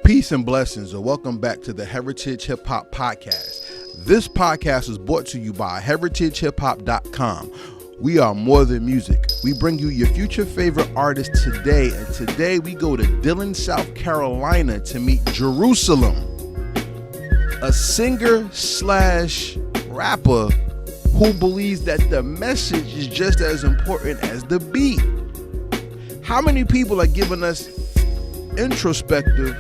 Peace and blessings, and welcome back to the Heritage Hip Hop Podcast. This podcast is brought to you by heritagehiphop.com. We are more than music. We bring you your future favorite artists today, and today we go to Dillon, South Carolina to meet Jerusalemm, a singer slash rapper who believes that the message is just as important as the beat. How many people are giving us introspective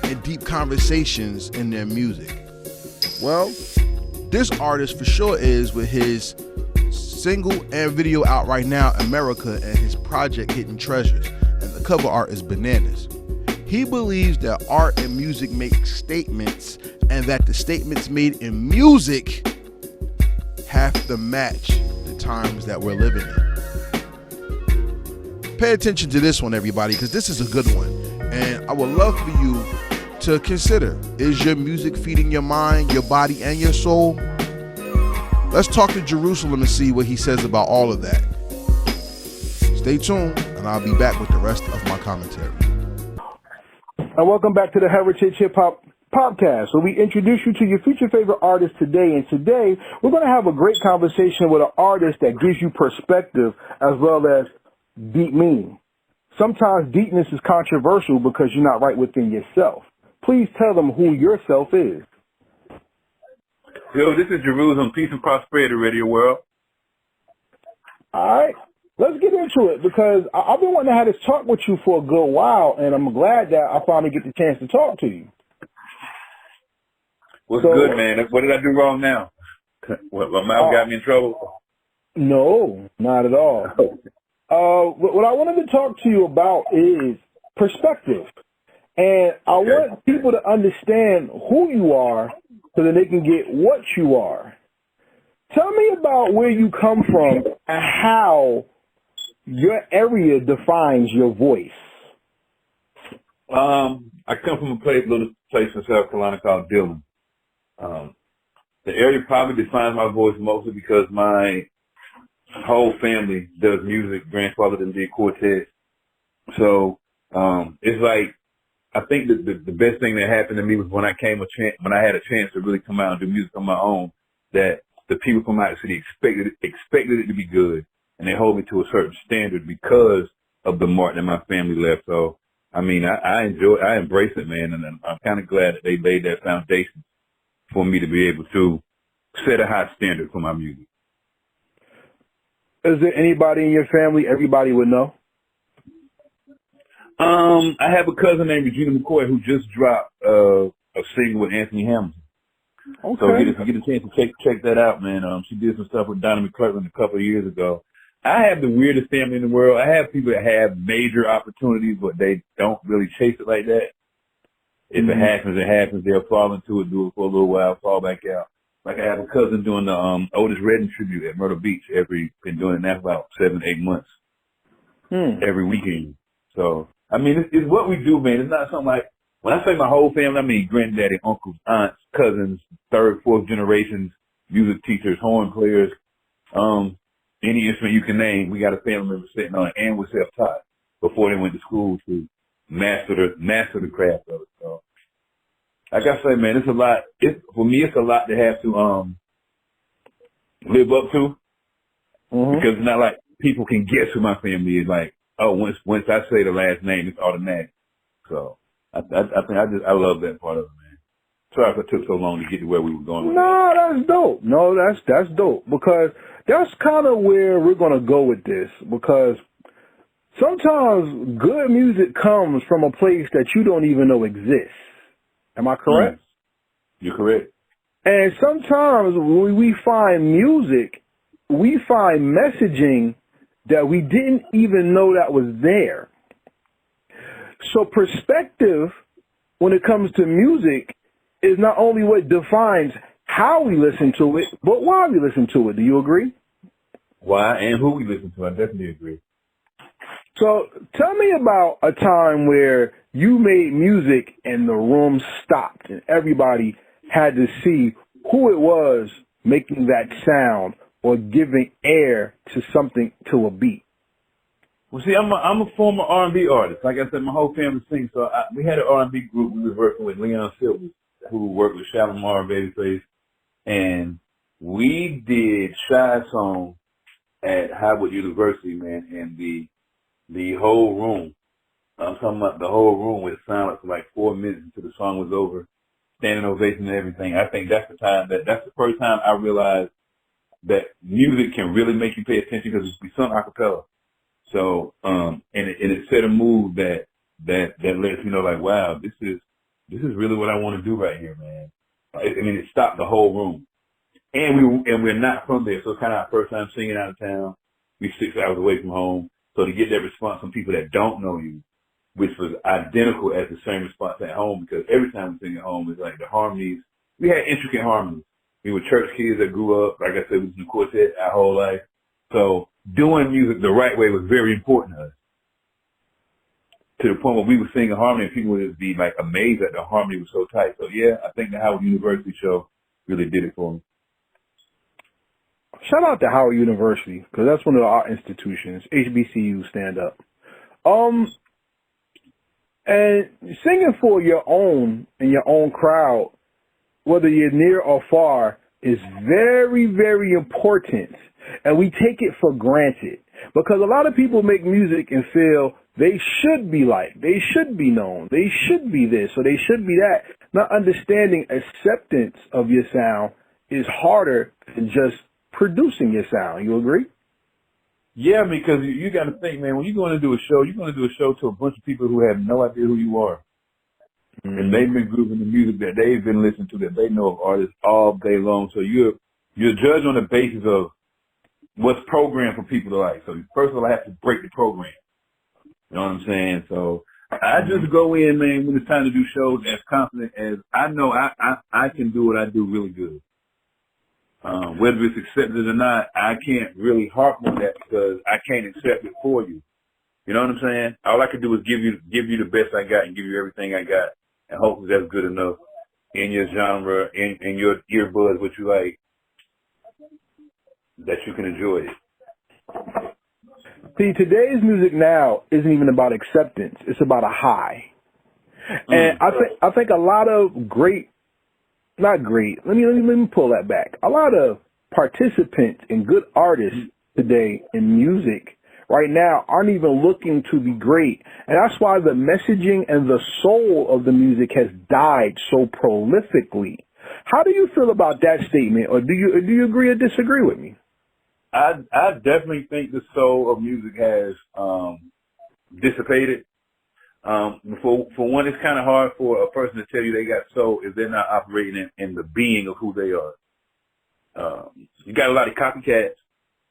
and deep conversations in their music? Well, this artist for sure is, with his single and video out right now, America, and his project Hidden Treasures, and the cover art is bananas. He believes that art and music make statements, and that the statements made in music have to match the times that we're living in. Pay attention to this one, everybody, because this is a good one, and I would love for you to consider, is your music feeding your mind, your body, and your soul? Let's talk to Jerusalemm and see what he says about all of that. Stay tuned, and I'll be back with the rest of my commentary. And welcome back to the Heritage Hip Hop Podcast, where we introduce you to your future favorite artists today. And today, we're going to have a great conversation with an artist that gives you perspective as well as deep meaning. Sometimes deepness is controversial because you're not right within yourself. Please tell them who yourself is. Yo, this is Jerusalemm, Peace and Prosperity Radio World. All right, let's get into it, because I've been wanting to have this talk with you for a good while, and I'm glad that I finally get the chance to talk to you. What's good, man? What did I do wrong now? What, my mouth got me in trouble? No, not at all. What I wanted to talk to you about is perspective. And I want people to understand who you are so that they can get what you are. Tell me about where you come from and how your area defines your voice. I come from a little place in South Carolina called Dillon. The area probably defines my voice mostly because my whole family does music. Grandfather did quartet. So it's like, I think that the best thing that happened to me was when I had a chance to really come out and do music on my own, that the people from out the city expected it to be good, and they hold me to a certain standard because of the mark that my family left. So, I mean, I embrace it, man, and I'm kind of glad that they laid that foundation for me to be able to set a high standard for my music. Is there anybody in your family everybody would know? I have a cousin named Regina McCoy who just dropped a single with Anthony Hamilton. Okay. So if you get a chance to check that out, man. She did some stuff with Donnie McClurkin a couple of years ago. I have the weirdest family in the world. I have people that have major opportunities, but they don't really chase it like that. If it happens, it happens. They'll fall into it, do it for a little while, fall back out. Like I have a cousin doing the Otis Redding tribute at Myrtle Beach. Been doing it now for about 7-8 months. Every weekend. So, I mean, it's what we do, man. It's not something like, when I say my whole family, I mean granddaddy, uncles, aunts, cousins, third, fourth generations, music teachers, horn players, any instrument you can name. We got a family member sitting on it, and we're self-taught before they went to school to master the craft of it. So, like I say, man, it's a lot. For me, it's a lot to have to live up to, because it's not like people can guess who my family is. Like, oh, once I say the last name, it's automatic. So I think I love that part of it, man. Sorry if it took so long to get to where we were going. No, that's dope. No, that's dope, because that's kind of where we're going to go with this, because sometimes good music comes from a place that you don't even know exists. Am I correct? You're correct. And sometimes when we find music, we find messaging that we didn't even know that was there. So perspective, when it comes to music, is not only what defines how we listen to it, but why we listen to it. Do you agree? Why and who we listen to, I definitely agree. So tell me about a time where you made music and the room stopped and everybody had to see who it was making that sound or giving air to something, to a beat. Well, see, I'm a former R&B artist. Like I said, my whole family sings. So we had an R&B group. We was working with Leon Silver, who worked with Shalimar, Babyface, and we did Shy's song at Howard University, man, and the whole room. I'm talking about the whole room was silent for like 4 minutes until the song was over, standing ovation and everything. I think that's the first time I realized that music can really make you pay attention because we sung a cappella. So, and it set a mood that lets you know, like, wow, this is really what I want to do right here, man. It stopped the whole room. And we're not from there, so it's kind of our first time singing out of town. We're 6 hours away from home. So to get that response from people that don't know you, which was identical as the same response at home, because every time we sing at home, it's like the harmonies. We had intricate harmonies. We were church kids that grew up, like I said, we was in the quartet our whole life. So doing music the right way was very important to us. To the point where we would sing a harmony and people would just be like amazed that the harmony was so tight. So yeah, I think the Howard University show really did it for me. Shout out to Howard University, because that's one of our institutions. HBCU stand up. And singing for your own and your own crowd, whether you're near or far, is very, very important. And we take it for granted because a lot of people make music and feel they should be liked, they should be known, they should be this, or they should be that. Not understanding acceptance of your sound is harder than just producing your sound. You agree? Yeah, because you got to think, man, when you're going to do a show, you're going to do a show to a bunch of people who have no idea who you are. Mm-hmm. And they've been grooving the music that they've been listening to, that they know of artists all day long. So you're judged on the basis of what's programmed for people to like. So first of all, I have to break the program. You know what I'm saying? So I just go in, man, when it's time to do shows as confident as I know I can do what I do really good. Whether it's accepted or not, I can't really harp on that because I can't accept it for you. You know what I'm saying? All I can do is give you the best I got and give you everything I got. And hopefully that's good enough in your genre, in your earbuds, what you like, that you can enjoy it. See, today's music now isn't even about acceptance. It's about a high. And I think a lot of great, not great, let me pull that back. A lot of participants and good artists today in music right now aren't even looking to be great. And that's why the messaging and the soul of the music has died so prolifically. How do you feel about that statement? Or do you agree or disagree with me? I definitely think the soul of music has dissipated. For one, it's kind of hard for a person to tell you they got soul if they're not operating in the being of who they are. You got a lot of copycats,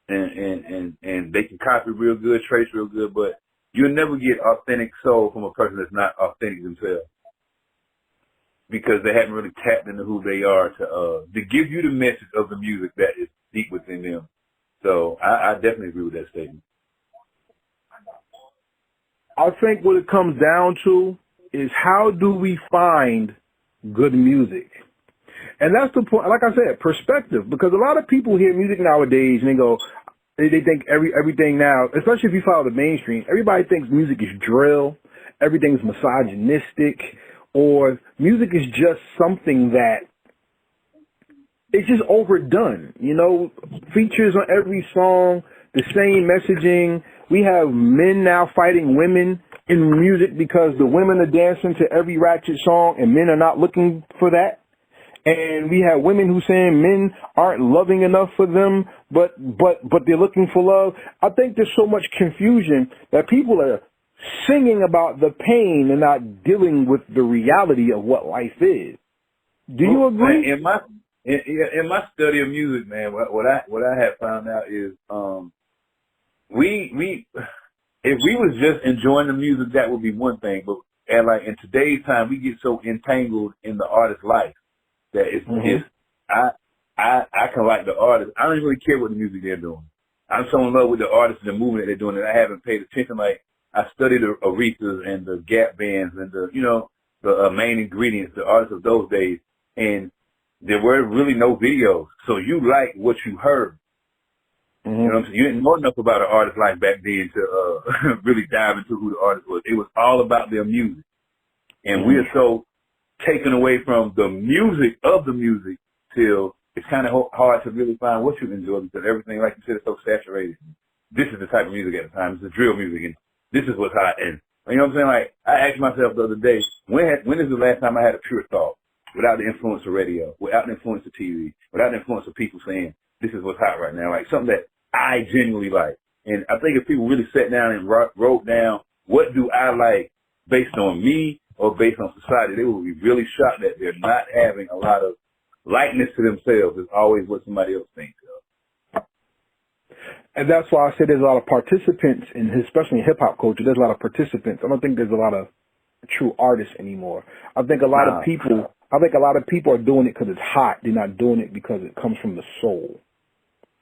and they can copy real good, trace real good, but you'll never get authentic soul from a person that's not authentic themselves because they haven't really tapped into who they are to give you the message of the music that is deep within them. So I definitely agree with that statement. I think what it comes down to is how do we find good music? And that's the point, like I said, perspective, because a lot of people hear music nowadays and they think everything now, especially if you follow the mainstream, everybody thinks music is drill, everything's misogynistic, or music is just something that it's just overdone, features on every song, the same messaging. We have men now fighting women in music because the women are dancing to every ratchet song and men are not looking for that. And we have women who saying men aren't loving enough for them, but they're looking for love. I think there's so much confusion that people are singing about the pain and not dealing with the reality of what life is. Do you agree? In my study of music, man, what I have found out is we if we was just enjoying the music, that would be one thing. But in today's time, we get so entangled in the artist's life that I can like the artist. I don't really care what the music they're doing. I'm so in love with the artist and the movement that they're doing that I haven't paid attention. Like I studied the Aretha's and the Gap bands and the main ingredients, the artists of those days, and there were really no videos. So you like what you heard. Mm-hmm. You know what I'm saying? You didn't know enough about an artist's life back then to really dive into who the artist was. It was all about their music. And we are so taken away from the music of the music till it's kind of hard to really find what you enjoy because everything, like you said, is so saturated. This is the type of music at the time. It's the drill music, and this is what's hot. And you know what I'm saying? Like, I asked myself the other day, when is the last time I had a pure thought without the influence of radio, without the influence of TV, without the influence of people saying, this is what's hot right now, like something that I genuinely like. And I think if people really sat down and wrote down, what do I like based on me or based on society, they would be really shocked that they're not having a lot of likeness to themselves. It's always what somebody else thinks of. And that's why I say there's a lot of participants especially in hip hop culture. There's a lot of participants. I don't think there's a lot of true artists anymore. I think a lot of people are doing it because it's hot. They're not doing it because it comes from the soul.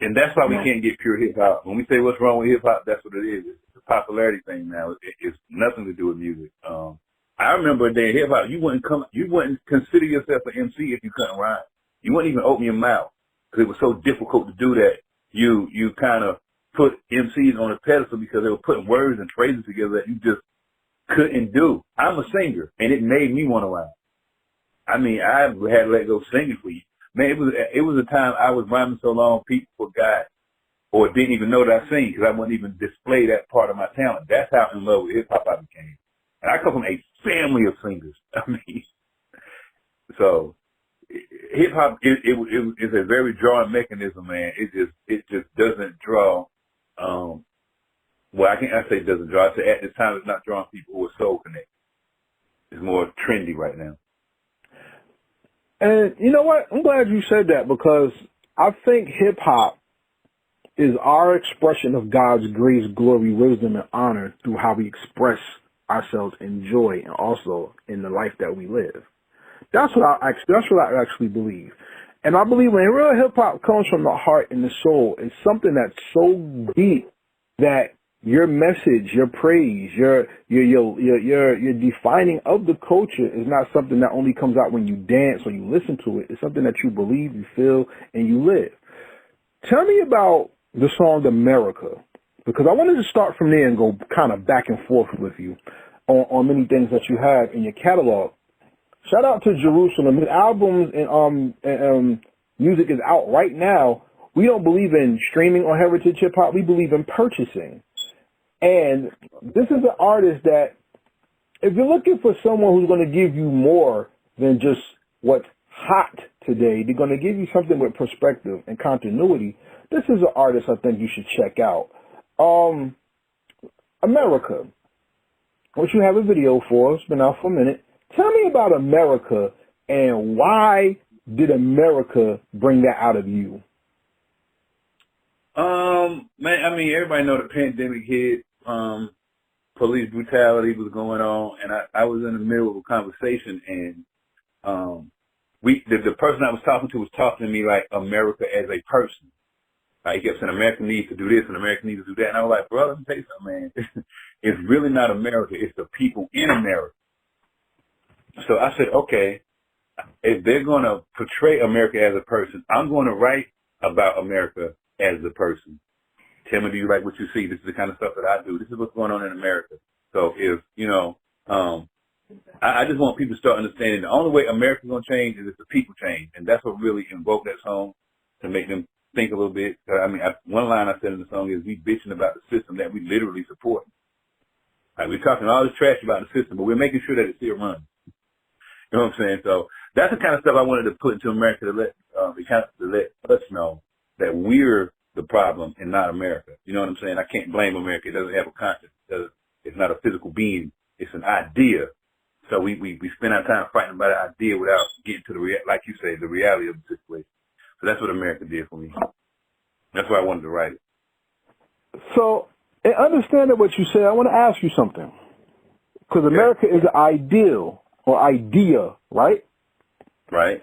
And that's why we can't get pure hip hop. When we say what's wrong with hip hop, that's what it is. It's a popularity thing now. It's nothing to do with music. I remember a day in hip hop, you wouldn't consider yourself an MC if you couldn't rhyme. You wouldn't even open your mouth because it was so difficult to do that. You kind of put MCs on a pedestal because they were putting words and phrases together that you just couldn't do. I'm a singer, and it made me want to rhyme. I mean, I had to let go singing for you. Man, it was a time I was rhyming so long, people forgot or didn't even know that I sing because I wouldn't even display that part of my talent. That's how in love with hip hop I became. And I come from a family of singers. I mean, so hip hop is a very drawing mechanism, man. It just doesn't draw. Well, I say it doesn't draw. I say at this time it's not drawing people who are soul connected. It's more trendy right now. And you know what? I'm glad you said that because I think hip-hop is our expression of God's grace, glory, wisdom, and honor through how we express ourselves in joy and also in the life that we live. That's what I actually believe. And I believe when real hip-hop comes from the heart and the soul, it's something that's so deep that your message, your praise, your defining of the culture is not something that only comes out when you dance or you listen to it. It's something that you believe, you feel, and you live. Tell me about the song America, because I wanted to start from there and go kind of back and forth with you on many things that you have in your catalog. Shout out to Jerusalem. His albums and music is out right now. We don't believe in streaming on Heritage Hip Hop. We believe in purchasing. And this is an artist that, if you're looking for someone who's going to give you more than just what's hot today, they're going to give you something with perspective and continuity. This is an artist I think you should check out. America, which you have a video for. It's been out for a minute. Tell me about America and why did America bring that out of you? Man, I mean, everybody know the pandemic hit. Police brutality was going on, and I was in the middle of a conversation, and the person I was talking to was talking to me like America as a person. Like he kept saying, America needs to do this and America needs to do that. And I was like, brother, let me tell you something, man. It's really not America. It's the people in America. So I said, okay, if they're going to portray America as a person, I'm going to write about America as a person. Tell me, do you like what you see? This is the kind of stuff that I do. This is what's going on in America. So if, I just want people to start understanding the only way America's going to change is if the people change. And that's what really invoked that song, to make them think a little bit. I mean, one line I said in the song is, we bitching about the system that we literally support. Like, we're talking all this trash about the system, but we're making sure that it still runs. You know what I'm saying? So that's the kind of stuff I wanted to put into America to let us know that we're the problem and not America. You know what I'm saying? I can't blame America. It doesn't have a conscience. It's not a physical being. It's an idea. So we spend our time fighting about an idea without getting to like you say, the reality of the situation. So that's what America did for me. That's why I wanted to write it. So, in understanding what you said, I want to ask you something. Because America is an ideal or idea, right? Right.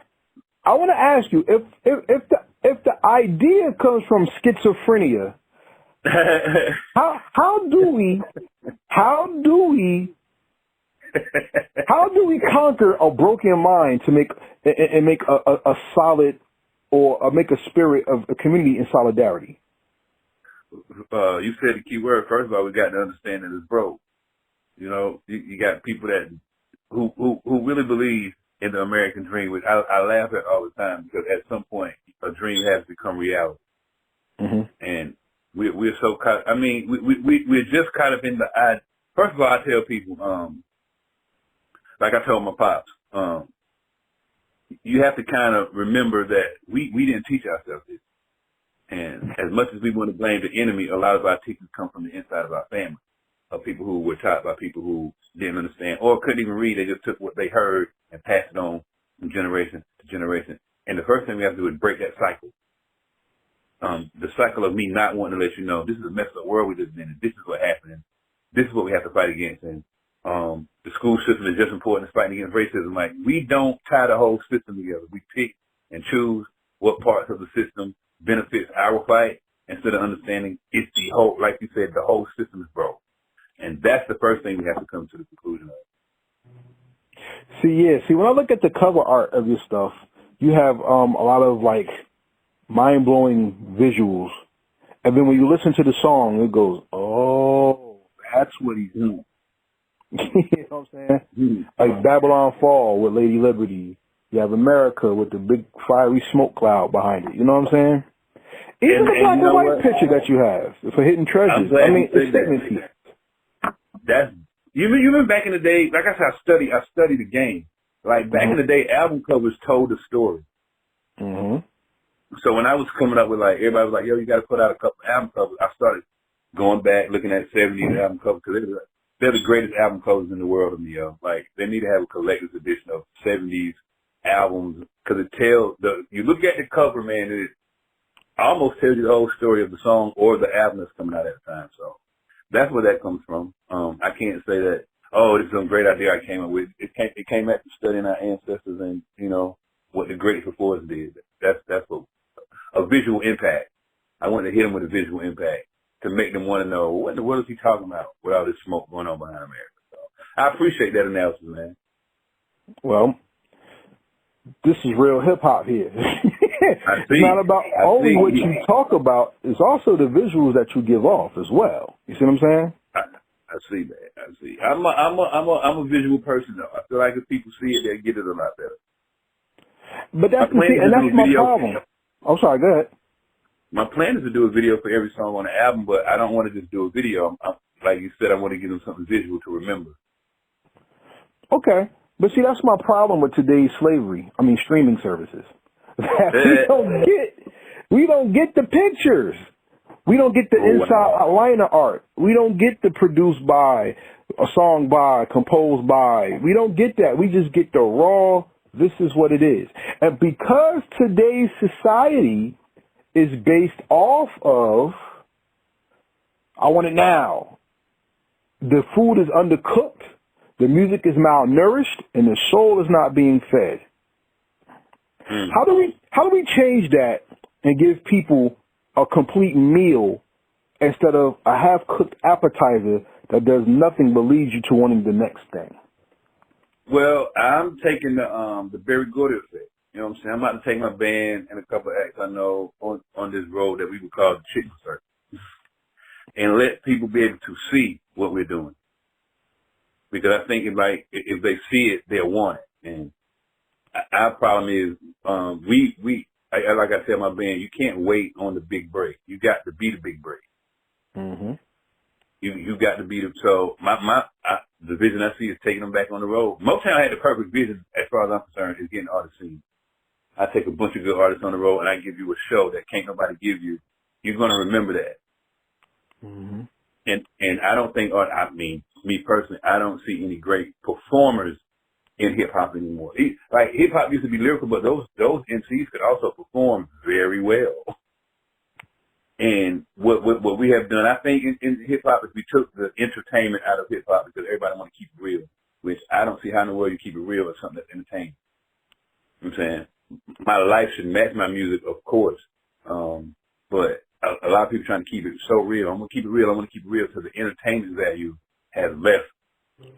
I want to ask you, if the idea comes from schizophrenia, how do we conquer a broken mind to make a solid or make a spirit of a community in solidarity? you said the key word. First of all, we got to understand that it's broke. You know, you got people that who really believe in the American dream, which I laugh at all the time because at some point a dream has to become reality. Mm-hmm. And we're so caught. I mean, we're just caught up in the. First of all, I tell people, like I told my pops, you have to kind of remember that we didn't teach ourselves this. And as much as we want to blame the enemy, a lot of our teachers come from the inside of our family, of people who were taught by people who didn't understand or couldn't even read. They just took what they heard and passed it on from generation to generation. And the first thing we have to do is break that cycle. The cycle of me not wanting to let you know this is a messed up world we live in, and this is what happened. This is what we have to fight against. And the school system is just important as fighting against racism. Like, we don't tie the whole system together. We pick and choose what parts of the system benefits our fight instead of understanding it's the whole, like you said, the whole system is broke. And that's the first thing we have to come to the conclusion of. See, when I look at the cover art of your stuff, you have a lot of, like, mind-blowing visuals. And then when you listen to the song, it goes, oh, that's what he's doing. You know what I'm saying? Mm-hmm. Like Babylon Fall with Lady Liberty. You have America with the big fiery smoke cloud behind it. You know what I'm saying? Even the black and white picture that you have for Hidden Treasures. I mean, it's statement piece. That's, you remember back in the day, like I said, I studied the game. Like back in the day, album covers told a story. Mm-hmm. So when I was coming up with, like, everybody was like, yo, you got to put out a couple album covers, I started going back, looking at 70s album covers, because they're the greatest album covers in the world to me, yo. Like, they need to have a collector's edition of 70s albums, because it tells, you look at the cover, man, it almost tells you the whole story of the song or the album that's coming out at the time. So that's where that comes from. I can't say that, oh, this is some great idea I came up with. It came after studying our ancestors and, you know, what the greats before us did. That's what a visual impact. I wanted to hit them with a visual impact to make them want to know, what in the world is he talking about with all this smoke going on behind America? So I appreciate that analysis, man. Well, this is real hip-hop here. It's not about only what you talk about. It's also the visuals that you give off as well. You see what I'm saying? I see that. I see. I'm a visual person, though. I feel like if people see it, they get it a lot better. But that's the thing, and that's my problem. I'm sorry, go ahead. My plan is to do a video for every song on the album, but I don't want to just do a video. Like you said, I want to give them something visual to remember. Okay. But see, that's my problem with today's streaming services. We don't get the pictures. We don't get the inside liner art. We don't get the produced by, a song by, composed by. We don't get that. We just get the raw, this is what it is. And because today's society is based off of, I want it now. The food is undercooked, the music is malnourished, and the soul is not being fed. How do we change that and give people a complete meal instead of a half-cooked appetizer that does nothing but leads you to wanting the next thing? Well, I'm taking the Barry Gordy effect. You know what I'm saying? I'm about to take my band and a couple of acts I know on this road that we would call the chicken circle and let people be able to see what we're doing. Because I think if they see it, they'll want it. And our problem is like I said, my band, you can't wait on the big break. You got to be the big break. Mm-hmm. You got to be the, so the vision I see is taking them back on the road. Motown had the perfect vision, as far as I'm concerned, is getting artists seen. I take a bunch of good artists on the road and I give you a show that can't nobody give you. You're going to remember that. Mm-hmm. And I don't think, me personally, I don't see any great performers in hip hop anymore. Like, hip hop used to be lyrical, but those MCs could also perform very well. And what we have done, I think, in hip hop is we took the entertainment out of hip hop because everybody want to keep it real, which I don't see how in the world you keep it real as something that's entertaining. You know what I'm saying? My life should match my music, of course. But a lot of people trying to keep it so real. I'm going to keep it real. I want to keep it real because the entertainment value has left.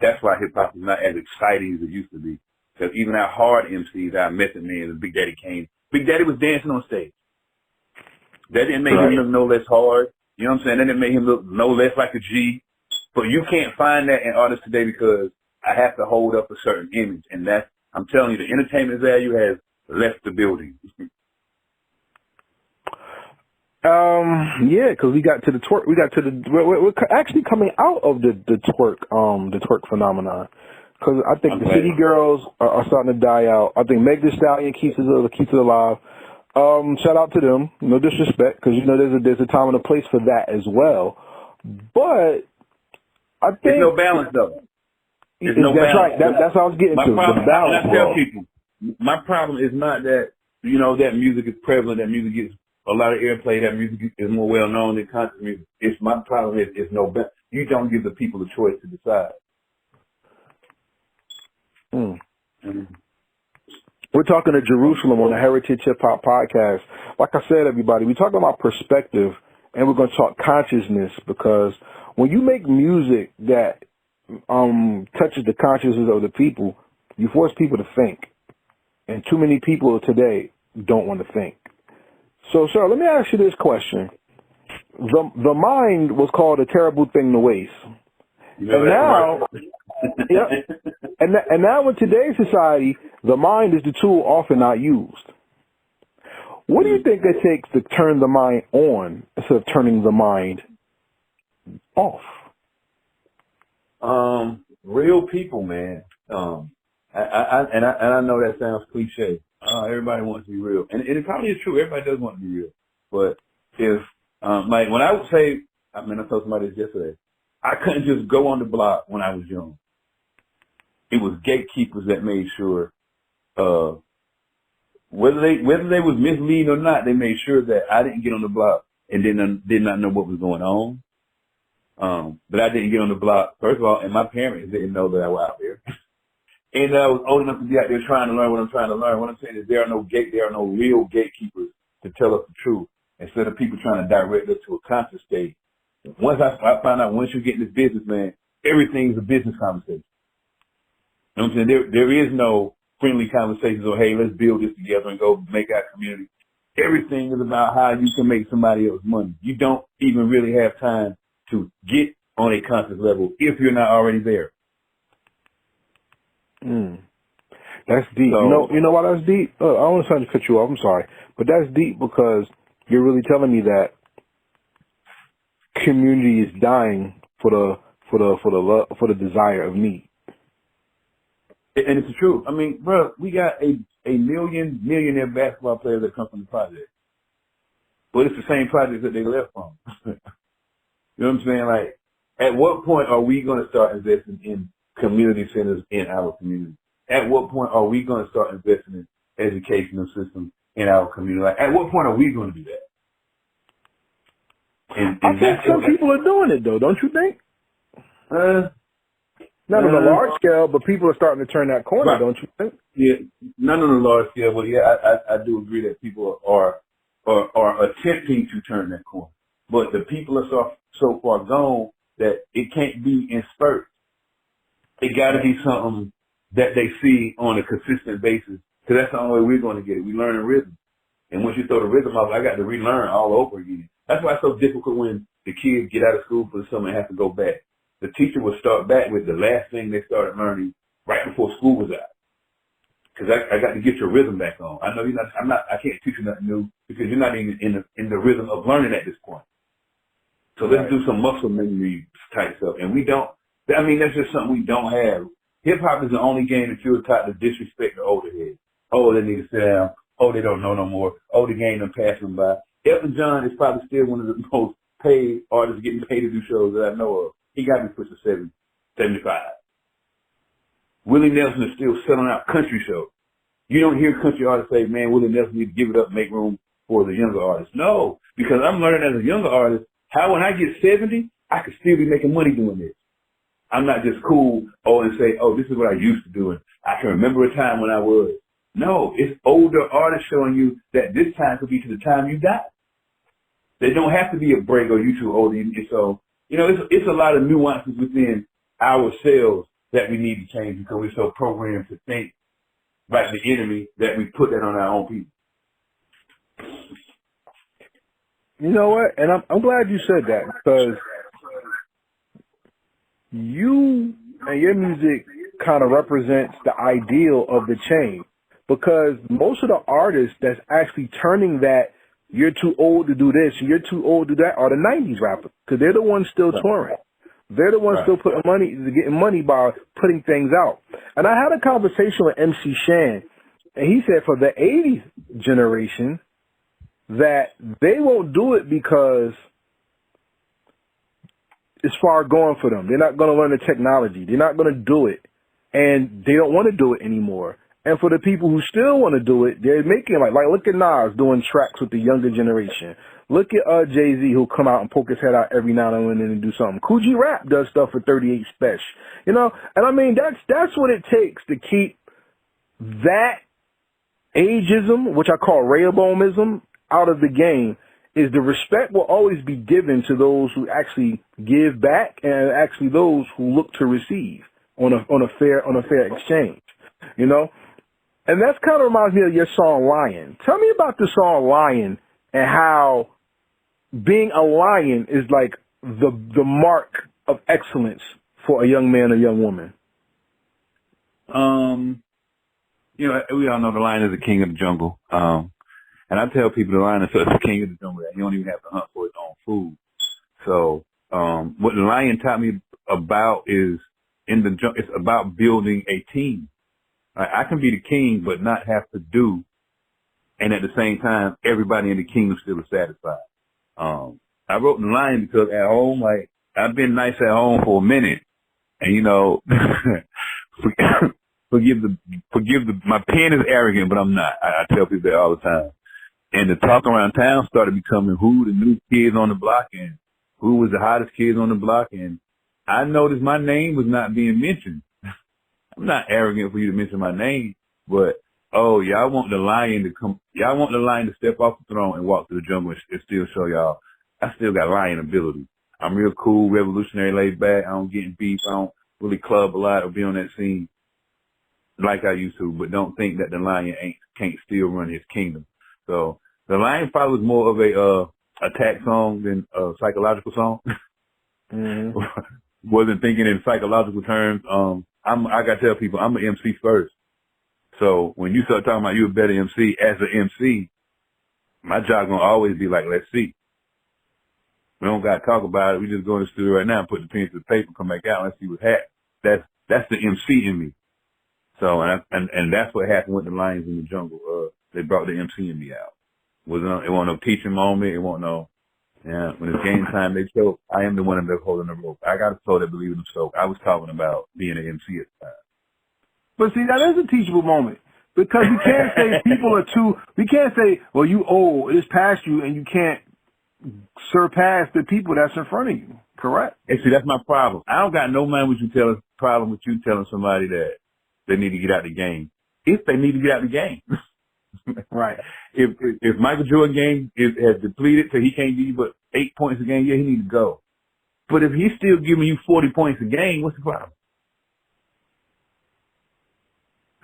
That's why hip hop is not as exciting as it used to be. Because even our hard MCs, our Method Man, and Big Daddy Kane, Big Daddy was dancing on stage. That didn't make him no less hard. You know what I'm saying? Then it made him look no less like a G. But you can't find that in artists today because I have to hold up a certain image. And that's, I'm telling you, the entertainment value has left the building. Yeah, because we got to the twerk. We're actually coming out of the twerk phenomenon. Because I think the city girls are starting to die out. I think Meg Thee Stallion keeps it alive. Shout out to them. No disrespect, because you know there's a time and a place for that as well. But I think there's no balance though. There's no that's balance. right. That's what I was getting to. Problem, the balance. I tell people, my problem is not that that music is prevalent, that music gets a lot of airplay, that music is more well known than concert music. My problem is no balance. You don't give the people the choice to decide. We're talking to Jerusalem on the Heritage Hip Hop Podcast. Like I said, everybody, we're talking about perspective, and we're going to talk consciousness, because when you make music that touches the consciousness of the people, you force people to think. And too many people today don't want to think. So, sir, let me ask you this question. The mind was called a terrible thing to waste. And now, and now in today's society, the mind is the tool often not used. What do you think it takes to turn the mind on instead of turning the mind off? Real people, man. I know that sounds cliche. Everybody wants to be real, and it probably is true. Everybody does want to be real. But if like when I would say, I told somebody this yesterday, I couldn't just go on the block when I was young. It was gatekeepers that made sure, whether they was misleading or not, they made sure that I didn't get on the block and did not know what was going on. But I didn't get on the block, first of all, and my parents didn't know that I was out there. And I was old enough to be out there trying to learn what I'm trying to learn. What I'm saying is there are no real gatekeepers to tell us the truth, instead of people trying to direct us to a conscious state. Once I found out, once you get in this business, man, everything is a business conversation. You know what I'm saying? There is no friendly conversations or, hey, let's build this together and go make our community. Everything is about how you can make somebody else money. You don't even really have time to get on a conscious level if you're not already there. That's deep. So, you know why that's deep? I don't want to cut you off. I'm sorry, but that's deep because you're really telling me that community is dying for the desire of need. And it's the truth. I mean, bro, we got a millionaire basketball players that come from the project, but it's the same project that they left from. You know what I'm saying? Like, at what point are we going to start investing in community centers in our community? At what point are we going to start investing in educational systems in our community? Like, at what point are we going to do that? And I think some people are doing it, though, don't you think? Not on a large scale, but people are starting to turn that corner, don't you think? Yeah, not on a large scale, but yeah, I do agree that people are attempting to turn that corner. But the people are so far gone that it can't be in spurts. It got to be something that they see on a consistent basis, because that's the only way we're going to get it. We learn a rhythm. And once you throw the rhythm off, I got to relearn all over again. That's why it's so difficult when the kids get out of school for the summer and have to go back. The teacher will start back with the last thing they started learning right before school was out. Because I got to get your rhythm back on. I know I can't teach you nothing new because you're not even in the rhythm of learning at this point. So let's do some muscle memory type stuff. And that's just something we don't have. Hip hop is the only game that you're taught to disrespect the older heads. Oh, they need to sit down. Oh, they don't know no more. Oh, the game done passed them by. Elton John is probably still one of the most paid artists getting paid to do shows that I know of. He got to be pushing 70, 75. Willie Nelson is still selling out country shows. You don't hear country artists say, man, Willie Nelson needs to give it up and make room for the younger artists. No, because I'm learning as a younger artist how when I get 70, I could still be making money doing this. I'm not just cool, and say, this is what I used to do, and I can remember a time when I was. No, it's older artists showing you that this time could be to the time you die. They don't have to be a break or you too old. So, it's a lot of nuances within ourselves that we need to change because we're so programmed to think like the enemy that we put that on our own people. You know what? And I'm glad you said that, because you and your music kind of represents the ideal of the change. Because most of the artists that's actually turning that you're too old to do this, you're too old to do that, are the 90s rappers. Because they're the ones still touring. They're the ones still getting money by putting things out. And I had a conversation with MC Shan, and he said for the 80s generation that they won't do it because it's far going for them. They're not going to learn the technology. They're not going to do it. And they don't want to do it anymore. And for the people who still want to do it, they're making like look at Nas doing tracks with the younger generation. Look at Jay-Z, who'll come out and poke his head out every now and then and do something. Coogee Rap does stuff for 38 Special. You know, and I mean, that's what it takes to keep that ageism, which I call Rehoboamism, out of the game. Is the respect will always be given to those who actually give back and actually those who look to receive on a fair exchange. You know? And that's kind of reminds me of your song Lion. Tell me about the song Lion and how being a lion is like the mark of excellence for a young man or young woman. You know, we all know the lion is the king of the jungle. And I tell people the lion is such a king of the jungle that you don't even have to hunt for his own food. So, what the lion taught me about is it's about building a team. I can be the king, but not have to do, and at the same time, everybody in the kingdom still is satisfied. I wrote the lion because at home, like, I've been nice at home for a minute, and you know, my pen is arrogant, but I'm not. I tell people that all the time. And the talk around town started becoming who the new kids on the block and who was the hottest kids on the block, and I noticed my name was not being mentioned. I'm not arrogant for you to mention my name, but y'all want the lion to step off the throne and walk through the jungle and still show y'all I still got lion ability. I'm real cool, revolutionary, laid back. I don't get in beef. I don't really club a lot or be on that scene like I used to, but don't think that the lion can't still run his kingdom. So the lion probably was more of a attack song than a psychological song. Mm-hmm. Wasn't thinking in psychological terms. I gotta tell people I'm an MC first. So when you start talking about you a better MC as an MC, my job gonna always be like, let's see. We don't gotta talk about it. We just go in the studio right now and put the pen to the paper, come back out, and let's see what happens. That's the MC in me. So and that's what happened with the Lions in the Jungle. They brought the MC in me out. It wasn't no teaching moment. It wasn't no. Yeah, when it's game time, they choke. I am the one that's holding the rope. I got a soul that believes in themselves. I was talking about being an MC at the time. But see, that is a teachable moment. Because we can't say we can't say, well, you old, it's past you, and you can't surpass the people that's in front of you. Correct? And see, that's my problem. I don't got no problem with you telling somebody that they need to get out the game. If they need to get out the game. Right. If Michael Jordan game has depleted so he can't give you but 8 points a game, yeah, he needs to go. But if he's still giving you 40 points a game, what's the problem?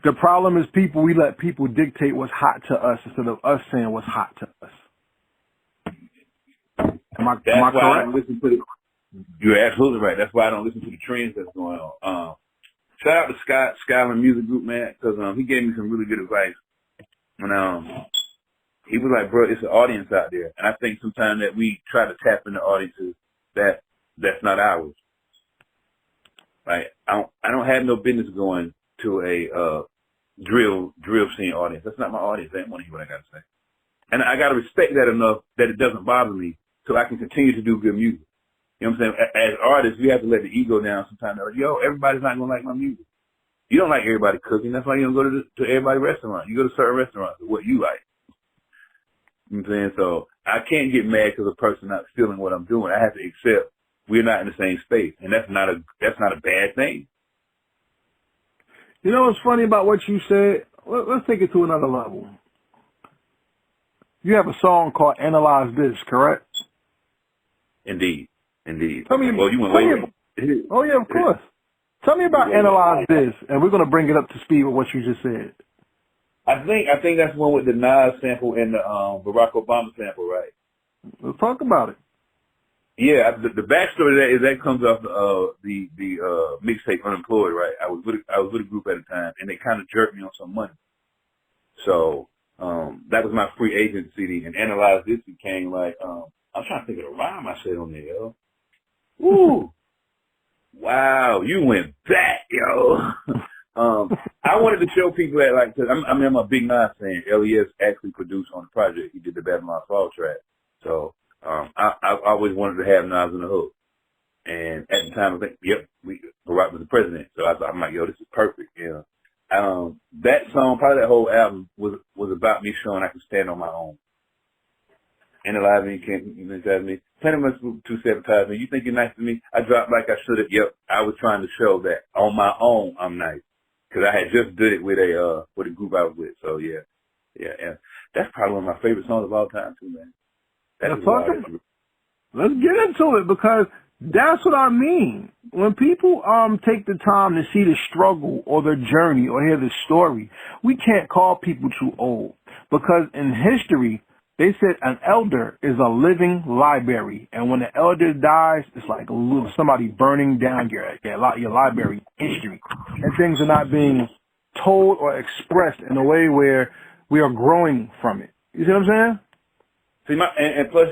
The problem is we let people dictate what's hot to us instead of us saying what's hot to us. Am I correct? I don't listen to you're absolutely right. That's why I don't listen to the trends that's going on. Shout out to Skyline Music Group, man, because he gave me some really good advice. And he was like, bro, it's an audience out there. And I think sometimes that we try to tap into audiences that's not ours. Like, I don't have no business going to a drill scene audience. That's not my audience. They don't want to hear what I got to say. And I got to respect that enough that it doesn't bother me so I can continue to do good music. You know what I'm saying? As artists, we have to let the ego down sometimes. Yo, everybody's not going to like my music. You don't like everybody cooking. That's why you don't go to everybody's restaurant. You go to certain restaurants, what you like. You know what I'm saying? So I can't get mad because a person not feeling what I'm doing. I have to accept we're not in the same space, and that's not a bad thing. You know what's funny about what you said? Let's take it to another level. You have a song called "Analyze This," correct? Indeed. Tell me, well, you went way. Oh yeah, of course. Tell me about "Analyze This," and we're gonna bring it up to speed with what you just said. I think that's one with the Nas sample and the Barack Obama sample, right? Let's talk about it. Yeah, the backstory to that is that comes off the mixtape Unemployed, right? I was with a group at the time, and they kind of jerked me on some money. So that was my free agent CD, and Analyze This became like I'm trying to think of the rhyme I said on there, yo. Woo! Wow, you went back, yo. I wanted to show people that, like, cause I'm a big Nas fan. LES actually produced on the project. He did the Babylon Fall track. So, I always wanted to have Nas in the hook. And at the time, I think, yep, Barack was the president. So I'm like, yo, this is perfect, you know. That song, probably that whole album was about me showing I can stand on my own. Analyze me, you can't criticize me. Plenty much to sabotage me. You think you're nice to me? I dropped like I should have. Yep, I was trying to show that on my own I'm nice. Cause I had just did it with a group I was with. So yeah. That's probably one of my favorite songs of all time too, man. Let's get into it, because that's what I mean. When people take the time to see the struggle or the journey or hear the story, we can't call people too old, because in history they said an elder is a living library, and when the elder dies, it's like somebody burning down your library history, and things are not being told or expressed in a way where we are growing from it. You see what I'm saying? See, and plus,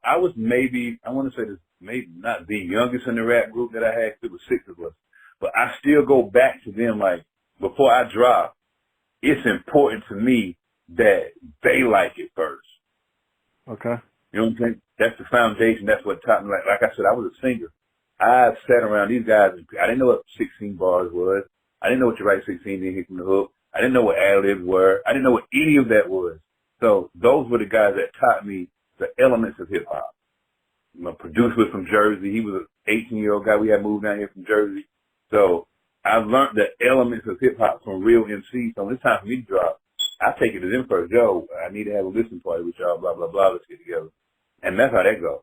I was maybe, I want to say this, maybe not the youngest in the rap group that I had. It was 6 of us, but I still go back to them. Like, before I drop, it's important to me that they like it first. Okay. You know what I'm saying? That's the foundation. That's what taught me. Like I said, I was a singer. I sat around these guys. I didn't know what 16 bars was. I didn't know what you write 16 then hit from the hook. I didn't know what ad-libs were. I didn't know what any of that was. So those were the guys that taught me the elements of hip hop. My producer was from Jersey. He was an 18-year-old guy. We had moved down here from Jersey. So I learned the elements of hip hop from real MCs. So when it's time for me to drop, I take it to them first. Yo, I need to have a listening party with y'all, blah, blah, blah. Let's get together. And that's how that goes.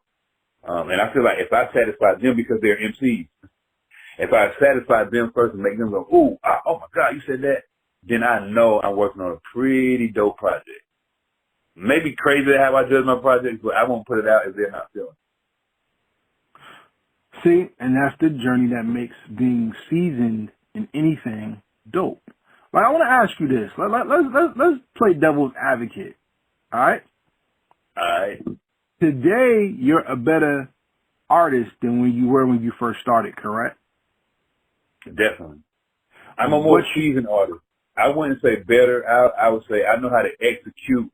And I feel like if I satisfy them because they're MCs, if I satisfy them first and make them go, ooh, oh my God, you said that, then I know I'm working on a pretty dope project. Maybe crazy how I judge my projects, but I won't put it out if they're not feeling. See, and that's the journey that makes being seasoned in anything dope. Like, I want to ask you this. Let's play devil's advocate. All right? All right. Today, you're a better artist than when you were when you first started, correct? Definitely. I'm a more seasoned artist. I wouldn't say better. I would say I know how to execute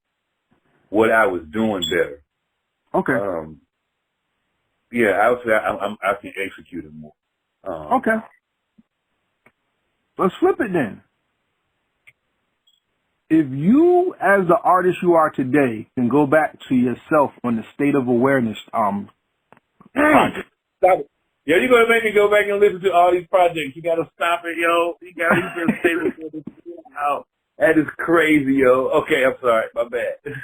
what I was doing better. Okay. Yeah, I would say I can execute it more. Okay. Let's flip it then. If you, as the artist you are today, can go back to yourself on the State of Awareness project. Stop it. Yo, you're going to make me go back and listen to all these projects. You got to stop it, yo. You got to stay with out. That is crazy, yo. Okay, I'm sorry. My bad.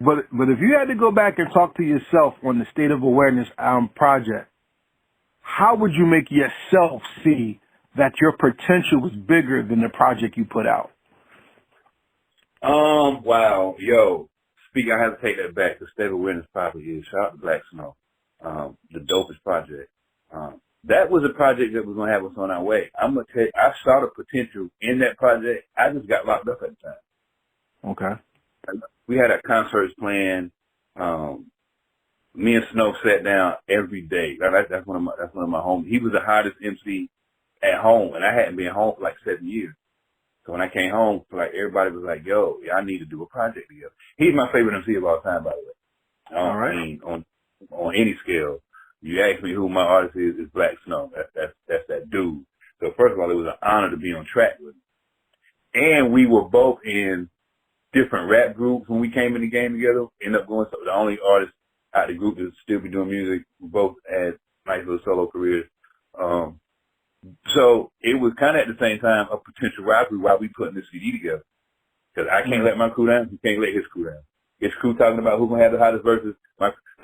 But if you had to go back and talk to yourself on the State of Awareness project, how would you make yourself see that your potential was bigger than the project you put out? Wow. Yo, I have to take that back. The State of Awareness project is, shout out to Black Snow, the dopest project. That was a project that was going to have us on our way. I'm going to tell you, I saw the potential in that project. I just got locked up at the time. Okay. We had our concerts planned. Me and Snow sat down every day. That's one of my homies. He was the hottest MC at home, and I hadn't been home for like 7 years. So when I came home, like everybody was like, "Yo, I need to do a project together." He's my favorite MC of all time, by the way. All right. I mean, on any scale, you ask me who my artist is Black Snow. That's that dude. So first of all, it was an honor to be on track with him, and we were both in different rap groups when we came in the game together. Ended up going to the only artists out of the group that still be doing music. We both had nice little solo careers. So it was kind of at the same time a potential rivalry while we putting this CD together. Because I can't let my crew down, he can't let his crew down. His crew talking about who's gonna have the hottest verses.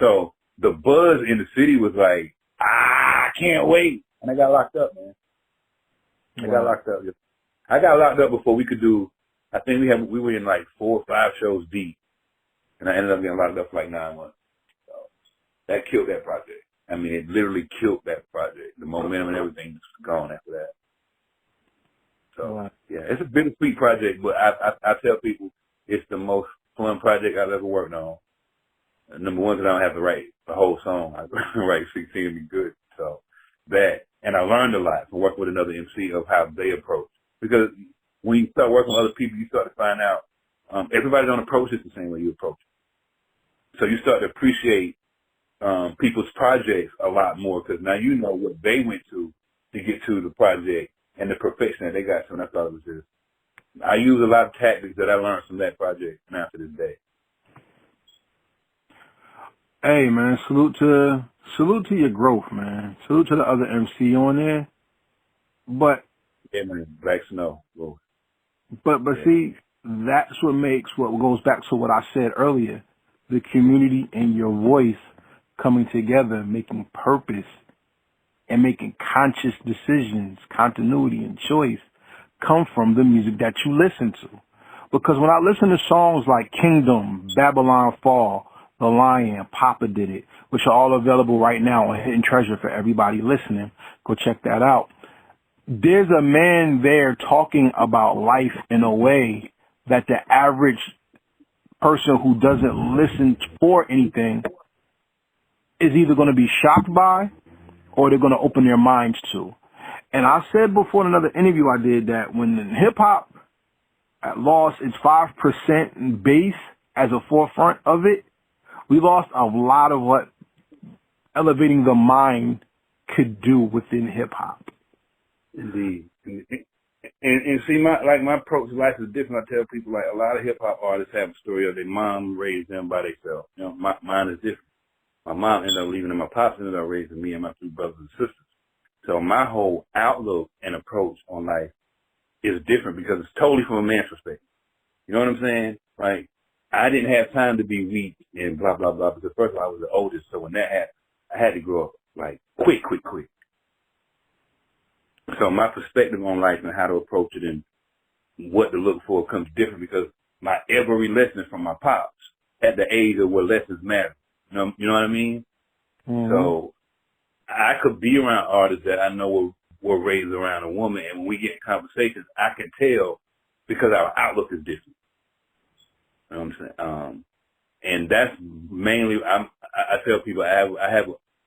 So the buzz in the city was like, I can't wait. And I got locked up, man. I got locked up before we could do. I think we were in like 4 or 5 shows deep, and I ended up getting locked up for like 9 months. that killed that project. I mean, it literally killed that project. The momentum and everything was gone after that. So, yeah, it's a bittersweet project, but I tell people it's the most fun project I've ever worked on. Number one, because I don't have to write the whole song. I write 16 and be good. So that, and I learned a lot from working with another MC of how they approach. Because when you start working with other people, you start to find out everybody don't approach it the same way you approach it. So you start to appreciate people's projects a lot more because now you know what they went to get to the project and the perfection that they got to. And I thought it was just, I use a lot of tactics that I learned from that project now to this day. Hey man, salute to your growth, man. Salute to the other MC on there. But yeah, man, Black Snow. Whoa. But yeah. See, that's what goes back to what I said earlier. The community and your voice coming together, making purpose and making conscious decisions, continuity and choice come from the music that you listen to. Because when I listen to songs like Kingdom, Babylon Fall, The Lion, Papa Did It, which are all available right now on Hidden Treasure for everybody listening, go check that out. There's a man there talking about life in a way that the average person who doesn't listen for anything is either going to be shocked by or they're going to open their minds to. And I said before in another interview I did that when hip-hop lost its 5% base as a forefront of it, we lost a lot of what elevating the mind could do within hip-hop. Indeed. And see, my approach to life is different. I tell people, like, a lot of hip-hop artists have a story of their mom raised them by themselves. You know, mine is different. My mom ended up leaving and my pops ended up raising me and my two brothers and sisters. So my whole outlook and approach on life is different because it's totally from a man's perspective. You know what I'm saying? Like, I didn't have time to be weak and blah, blah, blah, because first of all, I was the oldest. So when that happened, I had to grow up, like, quick. So my perspective on life and how to approach it and what to look for comes different because my every lesson from my pops at the age of where lessons matter. You know what I mean? Mm-hmm. So I could be around artists that I know were raised around a woman, and when we get in conversations, I can tell because our outlook is different. You know what I'm saying? And that's mainly I tell people I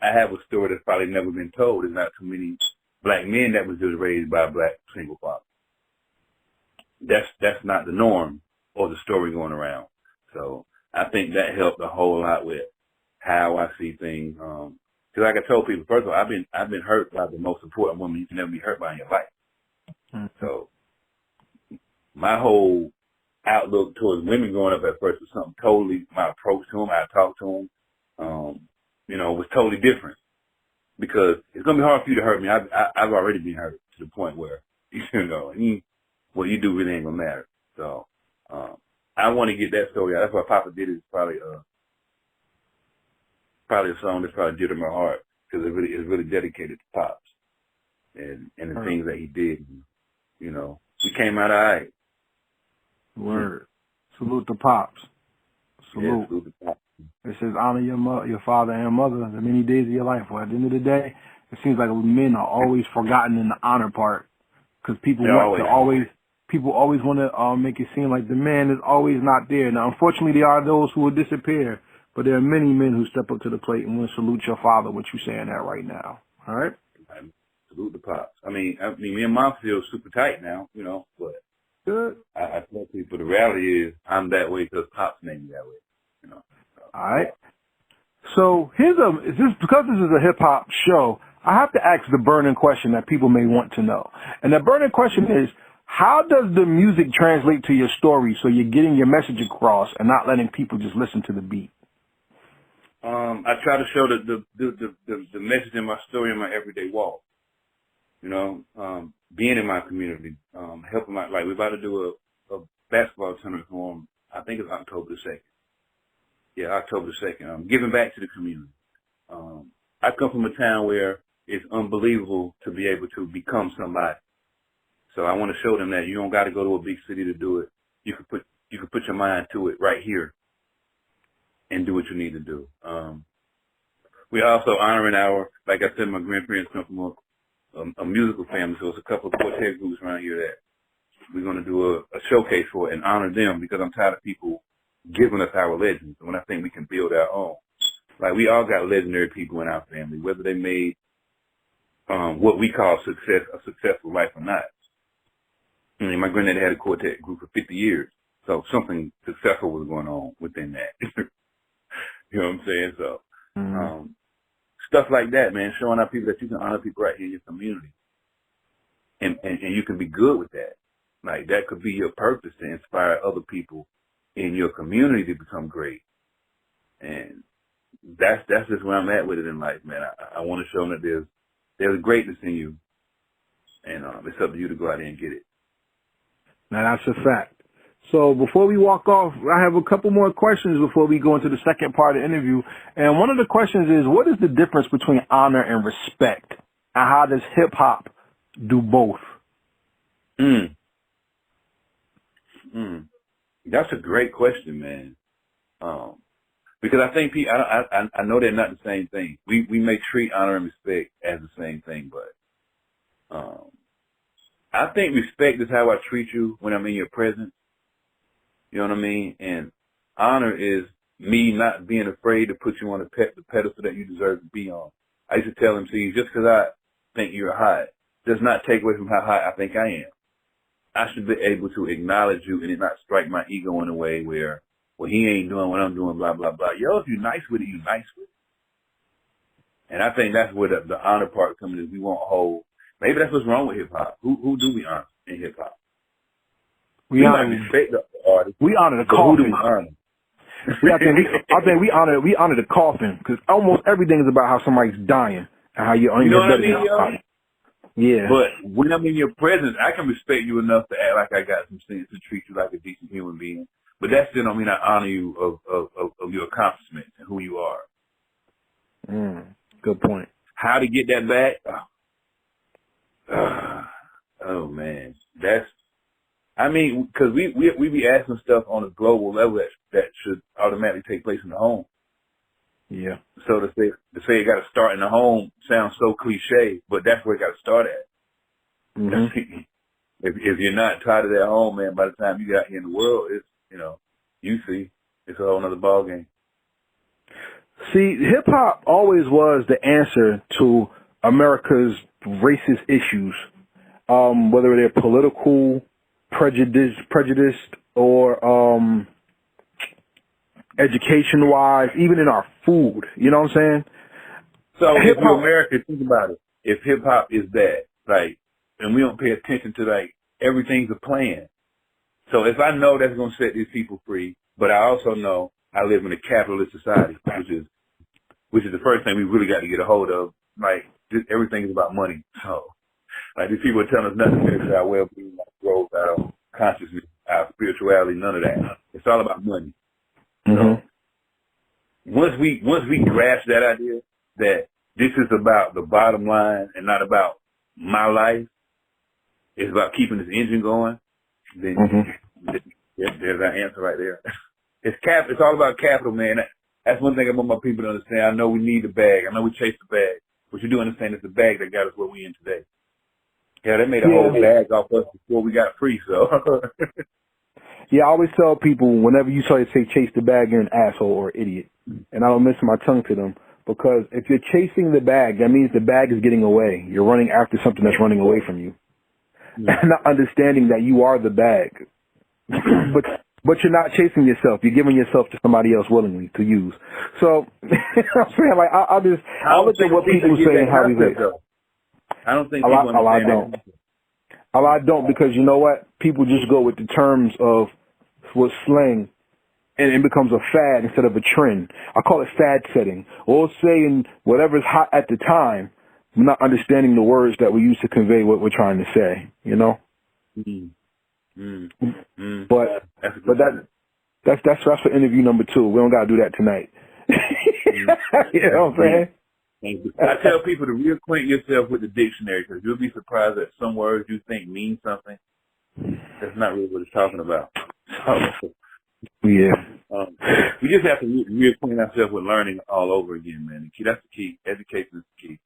have a story that's probably never been told. There's not too many black men that was just raised by a black single father. That's not the norm or the story going around. So I think that helped a whole lot with how I see things. Because like I told people, first of all, I've been hurt by the most important woman you can never be hurt by in your life. Mm-hmm. So my whole outlook towards women growing up at first was something totally, my approach to them, how I talked to them, was totally different. Because it's going to be hard for you to hurt me. I've already been hurt to the point where, what you do really ain't going to matter. So I want to get that story out. That's why Papa Did It is probably a song that's probably dear to my heart because it's really dedicated to Pops and the things that he did. You know, we came out all right. Word. Salute to Pops. Salute. Yeah, salute to Pops. It says honor your father and mother the many days of your life. Well, at the end of the day, it seems like men are always forgotten in the honor part because people always want to make it seem like the man is always not there. Now, unfortunately, there are those who will disappear, but there are many men who step up to the plate and want to salute your father. What you saying that right now? All right. Salute the Pops. I mean, me and Mom feel super tight now, but good. I tell people the reality is I'm that way because Pops made me that way, All right. So because this is a hip hop show, I have to ask the burning question that people may want to know. And the burning question is, how does the music translate to your story so you're getting your message across and not letting people just listen to the beat? I try to show the message in my story in my everyday walk. Being in my community, helping my, like we're about to do a basketball tournament for them. I think it's October the 2nd. Yeah, October the 2nd. Giving back to the community. I come from a town where it's unbelievable to be able to become somebody. So I want to show them that you don't got to go to a big city to do it. You can put your mind to it right here and do what you need to do. We also honoring like I said, my grandparents come from a musical family, so it's a couple of quartet groups around here that we're going to do a showcase for and honor them, because I'm tired of people giving us our legends when I think we can build our own. Like, we all got legendary people in our family, whether they made what we call a successful life or not. I mean, my granddad had a quartet group for 50 years, so something successful was going on within that. You know what I'm saying? So stuff like that, man, showing our people that you can honor people right here in your community. And you can be good with that. Like, that could be your purpose, to inspire other people in your community to become great. And that's just where I'm at with it in life, man. I want to show them that there's greatness in you, and it's up to you to go out there and get it. Now, that's a fact. So before we walk off, I have a couple more questions before we go into the second part of the interview. And one of the questions is, what is the difference between honor and respect? And how does hip-hop do both? That's a great question, man. Because I think I know they're not the same thing. We may treat honor and respect as the same thing, but I think respect is how I treat you when I'm in your presence. You know what I mean? And honor is me not being afraid to put you on the pedestal that you deserve to be on. I used to tell him, see, just because I think you're high does not take away from how high I think I am. I should be able to acknowledge you and it not strike my ego in a way where, well, he ain't doing what I'm doing, blah, blah, blah. Yo, if you're nice with it, you're nice with it. And I think that's where the honor part comes in. We won't hold. Maybe that's what's wrong with hip-hop. Who do we honor in hip-hop? We might respect the artist. We honor the coffin. Who do we honor? I think we honor the coffin, because almost everything is about how somebody's dying and how you're on you know your what I mean, yo? Yeah. But when I'm in your presence, I can respect you enough to act like I got some sense to treat you like a decent human being. But that still don't mean I honor you of your accomplishments and who you are. Good point. How to get that back? Oh man, because we be asking stuff on a global level that should automatically take place in the home. Yeah. So to say it got to start in the home sounds so cliche, but that's where it got to start at. Mm-hmm. If you're not tired of that home, man, by the time you got here in the world, it's it's a whole other ball game. See, hip hop always was the answer to America's racist issues, whether they're political, prejudiced, or education-wise, even in our food. You know what I'm saying? So if you're American, think about it. If hip-hop is that, and we don't pay attention to, everything's a plan. So if I know that's going to set these people free, but I also know I live in a capitalist society, which is the first thing we really got to get a hold of. Everything is about money. So, these people are telling us nothing to finish our well-being, our growth, our consciousness, our spirituality, none of that. It's all about money. Mm-hmm. So, once we grasp that idea that this is about the bottom line and not about my life, it's about keeping this engine going, then there's our answer right there. It's all about capital, man. That's one thing I want my people to understand. I know we need the bag. I know we chase the bag. But you do understand it's the bag that got us where we in today. Yeah, they made a whole bag off us before we got free, so. Yeah, I always tell people, whenever you say chase the bag, you're an asshole or idiot. And I don't miss my tongue to them. Because if you're chasing the bag, that means the bag is getting away. You're running after something that's running away from you. And not understanding that you are the bag. But you're not chasing yourself. You're giving yourself to somebody else willingly to use. So, I'm saying, I'll look at what people say and how we live. I don't think a lot don't. A lot don't, because you know what? People just go with the terms of what's slang, and it becomes a fad instead of a trend. I call it fad setting. Or saying whatever's hot at the time, not understanding the words that we use to convey what we're trying to say, you know? But that's for interview number 2. We don't got to do that tonight. You know what I'm saying? I tell people to reacquaint yourself with the dictionary, because you'll be surprised that some words you think mean something that's not really what it's talking about. Yeah. We just have to reacquaint ourselves with learning all over again, man. That's the key. Education is the key.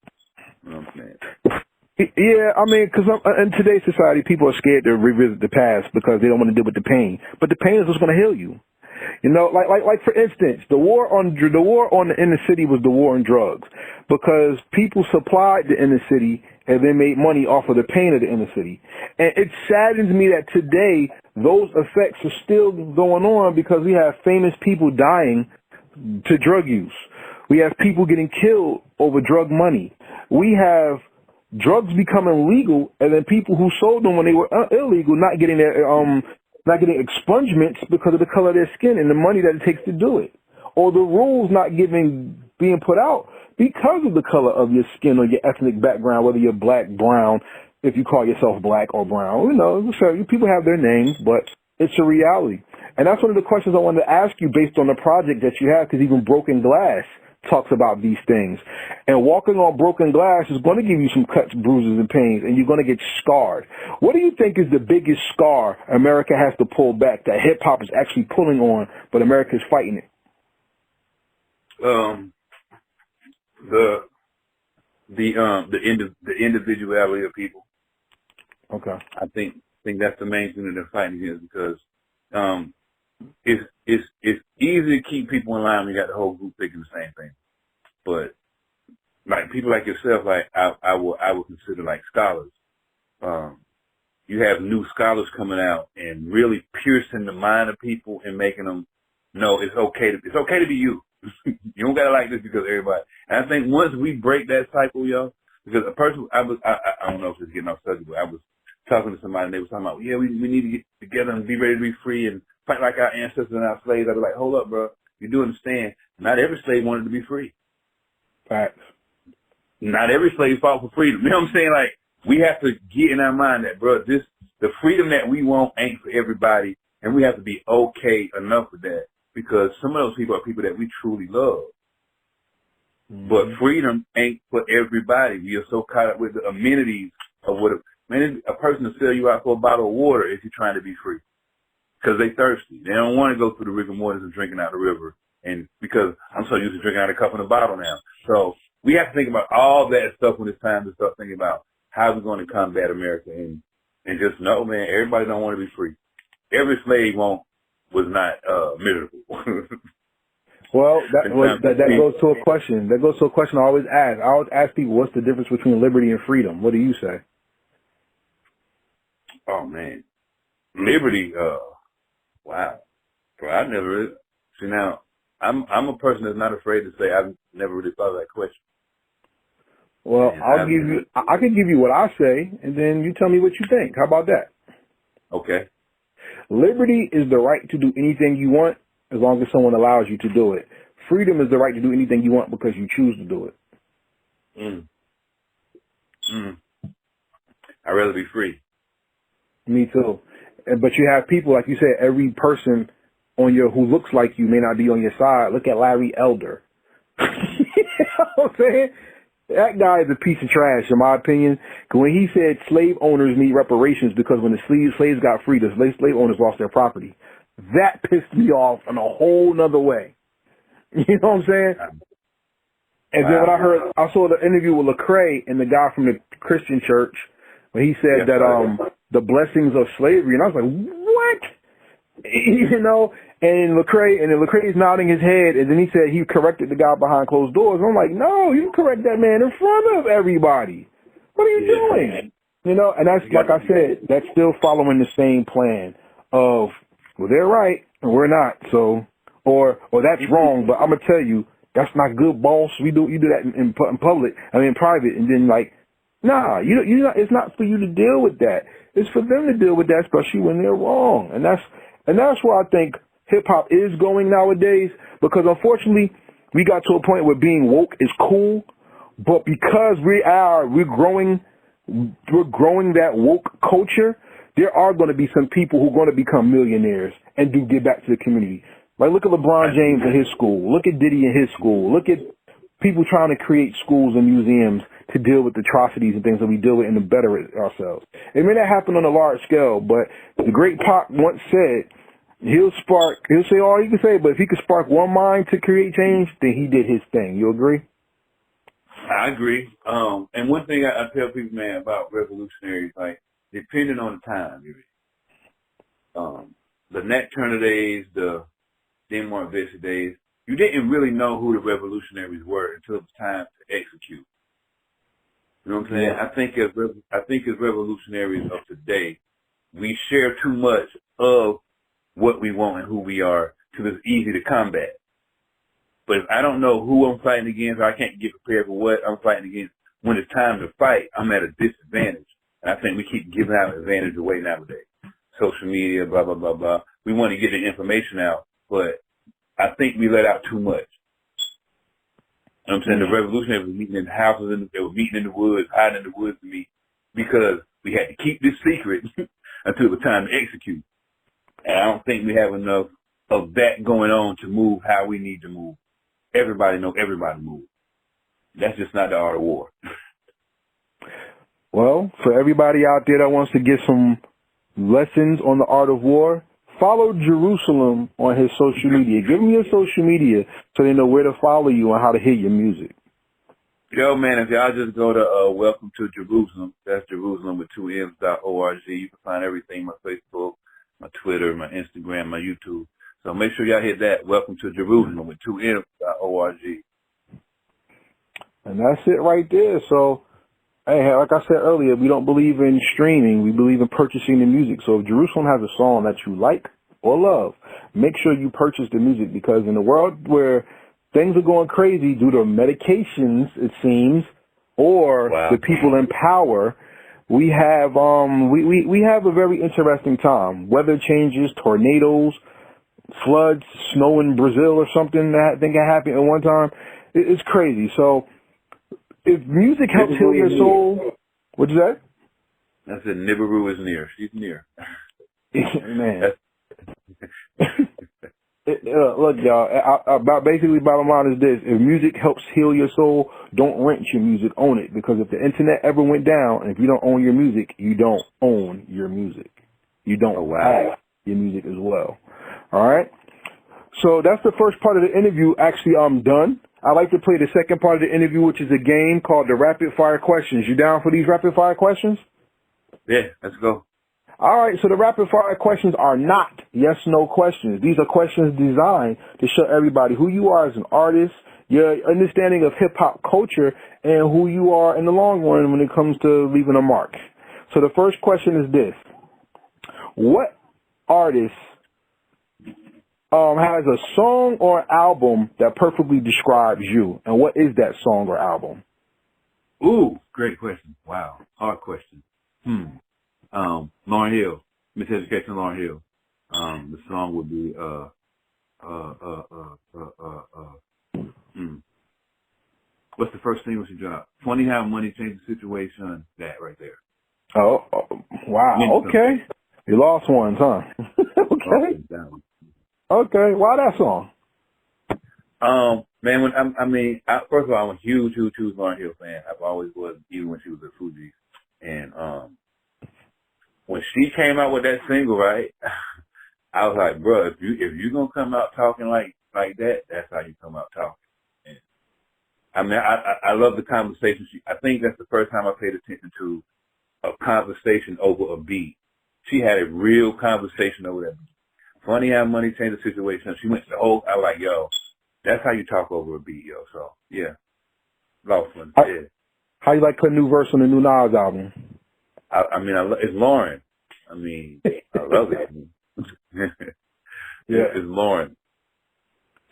You know what I'm saying? Yeah, I mean, because in today's society, people are scared to revisit the past because they don't want to deal with the pain. But the pain is what's going to heal you. You know, like for instance, the war on the inner city was the war on drugs, because people supplied the inner city and they made money off of the pain of the inner city. And it saddens me that today those effects are still going on, because we have famous people dying to drug use. We have people getting killed over drug money. We have drugs becoming legal, and then people who sold them when they were illegal not getting expungements because of the color of their skin and the money that it takes to do it, or the rules not being put out because of the color of your skin or your ethnic background, whether you're black, brown, if you call yourself black or brown. You know, so people have their names, but it's a reality. And that's one of the questions I wanted to ask you based on the project that you have, because even Broken Glass talks about these things. And walking on broken glass is going to give you some cuts, bruises, and pains, and you're going to get scarred. What do you think is the biggest scar America has to pull back, that hip-hop is actually pulling on, but America's fighting it? The individuality of people. Okay. I think that's the main thing that they're fighting against, because it's easy to keep people in line when you got the whole group thinking the same thing. But like people like yourself, like I would consider like scholars. You have new scholars coming out and really piercing the mind of people and making them know it's okay to be you. You don't gotta like this because everybody. And I think once we break that cycle, yo, because a person I don't know if it's getting off subject, but I was talking to somebody and they were talking about, yeah, we need to get together and be ready to be free and fight like our ancestors and our slaves. I'd be like, hold up, bro. You do understand, not every slave wanted to be free. Facts. Not every slave fought for freedom. You know what I'm saying? Like, we have to get in our mind that, bro, the freedom that we want ain't for everybody, and we have to be okay enough with that, because some of those people are people that we truly love. Mm-hmm. But freedom ain't for everybody. We are so caught up with the amenities of what a person will sell you out for a bottle of water if you're trying to be free, because they thirsty. They don't want to go through the rigor mortis of drinking out the river, and because I'm so used to drinking out of a cup and a bottle now. So we have to think about all that stuff when it's time to start thinking about how we're going to combat America, and just know, man, everybody don't want to be free. Every slave was not miserable. Well, that goes to a question. That goes to a question I always ask. I always ask people, what's the difference between liberty and freedom? What do you say? Oh man, liberty. Wow, bro, I never see. Now, I'm a person that's not afraid to say I've never really thought of that question. Well, I can give you what I say, and then you tell me what you think. How about that? Okay. Liberty is the right to do anything you want as long as someone allows you to do it. Freedom is the right to do anything you want because you choose to do it. I'd rather be free. Me too. But you have people, like you said, every person on who looks like you may not be on your side. Look at Larry Elder. You know what I'm saying? That guy is a piece of trash, in my opinion. When he said slave owners need reparations because when the slaves got free, the slave owners lost their property, that pissed me off in a whole nother way. You know what I'm saying? And then when I saw the interview with Lecrae and the guy from the Christian church, when he said that the blessings of slavery, and I was like, what? You know, and Lecrae's nodding his head, and then he said he corrected the guy behind closed doors. And I'm like, no, you correct that man in front of everybody. What are you doing? You know, and that's, like I said, that's still following the same plan of, well, they're right and we're not, so, or that's wrong, but I'm gonna tell you, that's not good, boss. You do that in public, in private, and then like, nah, it's not for you to deal with that. It's for them to deal with that, especially when they're wrong. And that's where I think hip hop is going nowadays, because unfortunately we got to a point where being woke is cool, but because we're growing that woke culture, there are going to be some people who are going to become millionaires and do give back to the community. Like, look at LeBron James and his school. Look at Diddy and his school. Look at people trying to create schools and museums to deal with atrocities and things that we deal with and to better ourselves. It may not happen on a large scale, but the great Pac once said, He'll say all he can say, but if he could spark one mind to create change, then he did his thing. You agree? I agree. And one thing I tell people, man, about revolutionaries, like, depending on the time, the Nat Turner days, the Denmark Vesey days, you didn't really know who the revolutionaries were until it was time to execute. You know what I'm saying? Yeah. I think as revolutionaries of today, we share too much of what we want and who we are because it's easy to combat. But if I don't know who I'm fighting against, or I can't get prepared for what I'm fighting against, when it's time to fight, I'm at a disadvantage. And I think we keep giving our advantage away nowadays. Social media, blah, blah, blah, blah. We want to get the information out, but I think we let out too much. You know what I'm saying? The revolutionaries were meeting in houses, they were meeting in the woods, hiding in the woods to meet, because we had to keep this secret until it was time to execute. And I don't think we have enough of that going on to move how we need to move. Everybody know everybody move. That's just not the art of war. Well, for everybody out there that wants to get some lessons on the art of war, follow Jerusalemm on his social media. Give him your social media so they know where to follow you and how to hear your music. Yo, man, if y'all just go to Welcome to Jerusalem, that's Jerusalem with 2M's.org. You can find everything, my Facebook, my Twitter, my Instagram, my YouTube. So make sure y'all hit that, Welcome to Jerusalem with 2M's.org. And that's it right there. So, hey, like I said earlier, we don't believe in streaming. We believe in purchasing the music. So if Jerusalem has a song that you like or love, make sure you purchase the music, because in the world where things are going crazy due to medications, it seems, or the people in power, we have we have a very interesting time. Weather changes, tornadoes, floods, snow in Brazil or something that I think happened at one time. It's crazy. So if music helps heal your soul, what'd you say? I said Nibiru is near. She's near. Man. Look, y'all, basically bottom line is this. If music helps heal your soul, don't rent your music, own it. Because if the internet ever went down, and if you don't own your music, you don't own your music. You don't have your music as well. All right? So that's the first part of the interview. Actually, I'm done. I like to play the second part of the interview, which is a game called the Rapid Fire Questions. You down for these Rapid Fire Questions? Yeah, let's go. All right, so the rapid fire questions are not yes/no questions. These are questions designed to show everybody who you are as an artist, your understanding of hip-hop culture, and who you are in the long run when it comes to leaving a mark. So the first question is this. What artist has a song or album that perfectly describes you, and what is that song or album? Ooh, great question. Wow, hard question. Lauryn Hill, Miss Education Lauryn Hill. The song would be what's the first single she dropped? Funny How Money Changed the Situation. That right there. Oh, wow. Okay. You lost one, huh? Okay. Okay. Why that song? Man, first of all, I'm a huge Lauryn Hill fan. I've always was, even when she was at Fuji. And when she came out with that single, right, I was like, bro, if you gonna come out talking like that, that's how you come out talking. And, I mean, I love the conversation. I think that's the first time I paid attention to a conversation over a beat. She had a real conversation over that beat. Funny How Money Changed the Situation. She went to the whole, I was like, yo, that's how you talk over a beat, yo. So, yeah. Lost one. Yeah. How you like her new verse on the new Nas album? It's Lauren. I love it. Yeah, it's Lauren.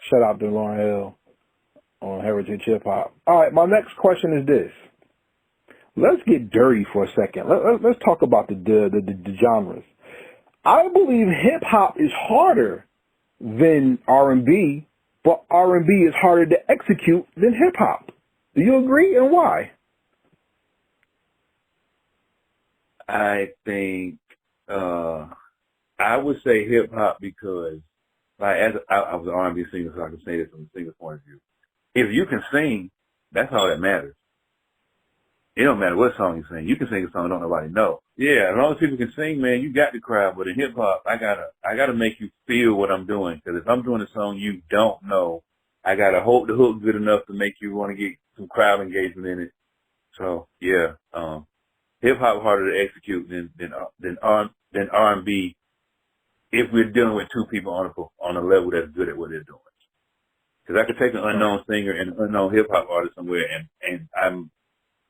Shout out to Lauryn Hill on Heritage Hip Hop. All right, my next question is this. Let's get dirty for a second. Let's talk about the genres. I believe hip hop is harder than R&B, but R&B is harder to execute than hip hop. Do you agree, and why? I think I would say hip hop because, like, as I was an R&B singer, so I can say this from a singer's point of view. If you can sing, that's all that matters. It don't matter what song you sing. You can sing a song don't nobody know. Yeah, as long as people can sing, man, you got the crowd. But in hip hop, I gotta make you feel what I'm doing. Because if I'm doing a song you don't know, I gotta hold the hook good enough to make you want to get some crowd engagement in it. So yeah, hip hop harder to execute than R&B if we're dealing with two people on a level that's good at what they're doing. Because I could take an unknown singer and an unknown hip hop artist somewhere, and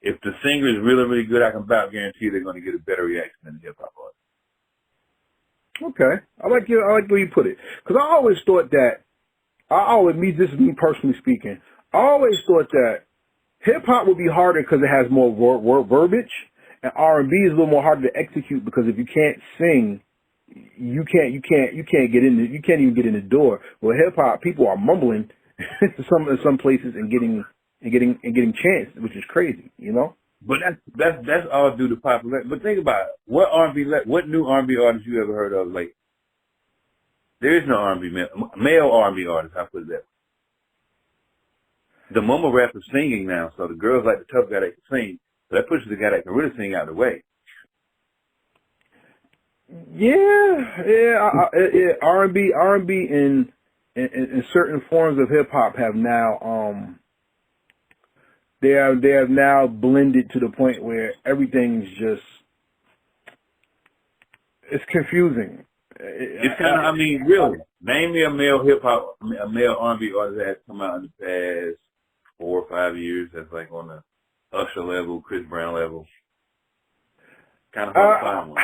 if the singer is really, really good, I can about guarantee they're going to get a better reaction than the hip hop artist. Okay, I like the way you put it. Because I always thought that this is me personally speaking. I always thought that hip hop would be harder because it has more verbiage, and R&B is a little more harder to execute because if you can't sing, you can't even get in the door. Well, hip hop people are mumbling in some places and getting chants, which is crazy, you know. But that's all due to popularity. But think about it. What new R&B artists you ever heard of? Like, there is no R&B male R&B artist. I put it that way. The mumble rap is singing now, so the girls like the tough guy that can sing. So that pushes the guy that can really sing out of the way. Yeah. R&B in certain forms of hip hop have now they have now blended to the point where everything's just it's confusing. It's kind of, I mean, really, name me a male R&B artist that has come out in the past 4 or 5 years that's like on the Usher level, Chris Brown level. Kind of hard to find one.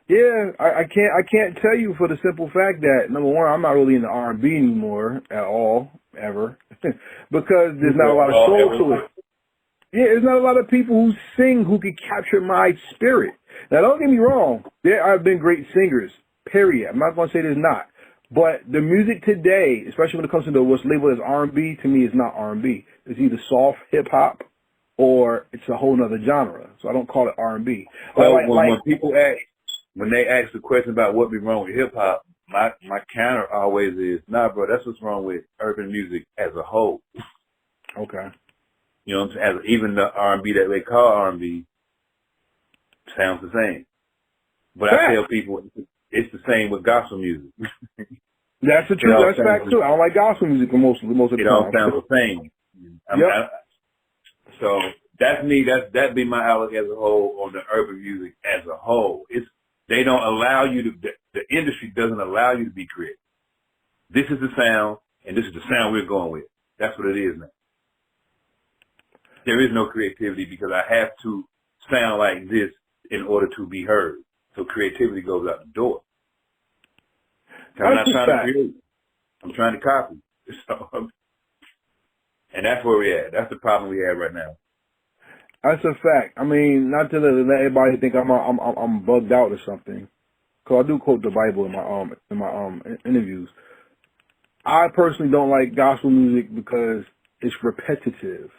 Yeah, I can't tell you for the simple fact that number one, I'm not really into R&B anymore at all, ever, because there's not a lot of soul to it. Yeah, there's not a lot of people who sing who can capture my spirit. Now, don't get me wrong, there have been great singers, period. I'm not going to say there's not. But the music today, especially when it comes to what's labeled as R&B, to me is not R&B. It's either soft hip-hop or it's a whole nother genre. So I don't call it R&B. When they ask the question about what be wrong with hip hop, my counter always is, nah, bro, that's what's wrong with urban music as a whole. Okay. You know what I'm saying? Even the R&B that they call R&B sounds the same. But I tell people it's the same with gospel music. That's the truth. That's fact too. I don't like gospel music most of the time. It all sounds the same. So that's me. That'd be my outlook as a whole on the urban music as a whole. They don't allow you to. The industry doesn't allow you to be creative. This is the sound, and this is the sound we're going with. That's what it is now. There is no creativity because I have to sound like this in order to be heard. So creativity goes out the door. I'm not trying to create. I'm trying to copy. And that's where we're at. That's the problem we have right now. That's a fact. I mean, not to let everybody think I'm bugged out or something, because I do quote the Bible in my interviews. I personally don't like gospel music because it's repetitive.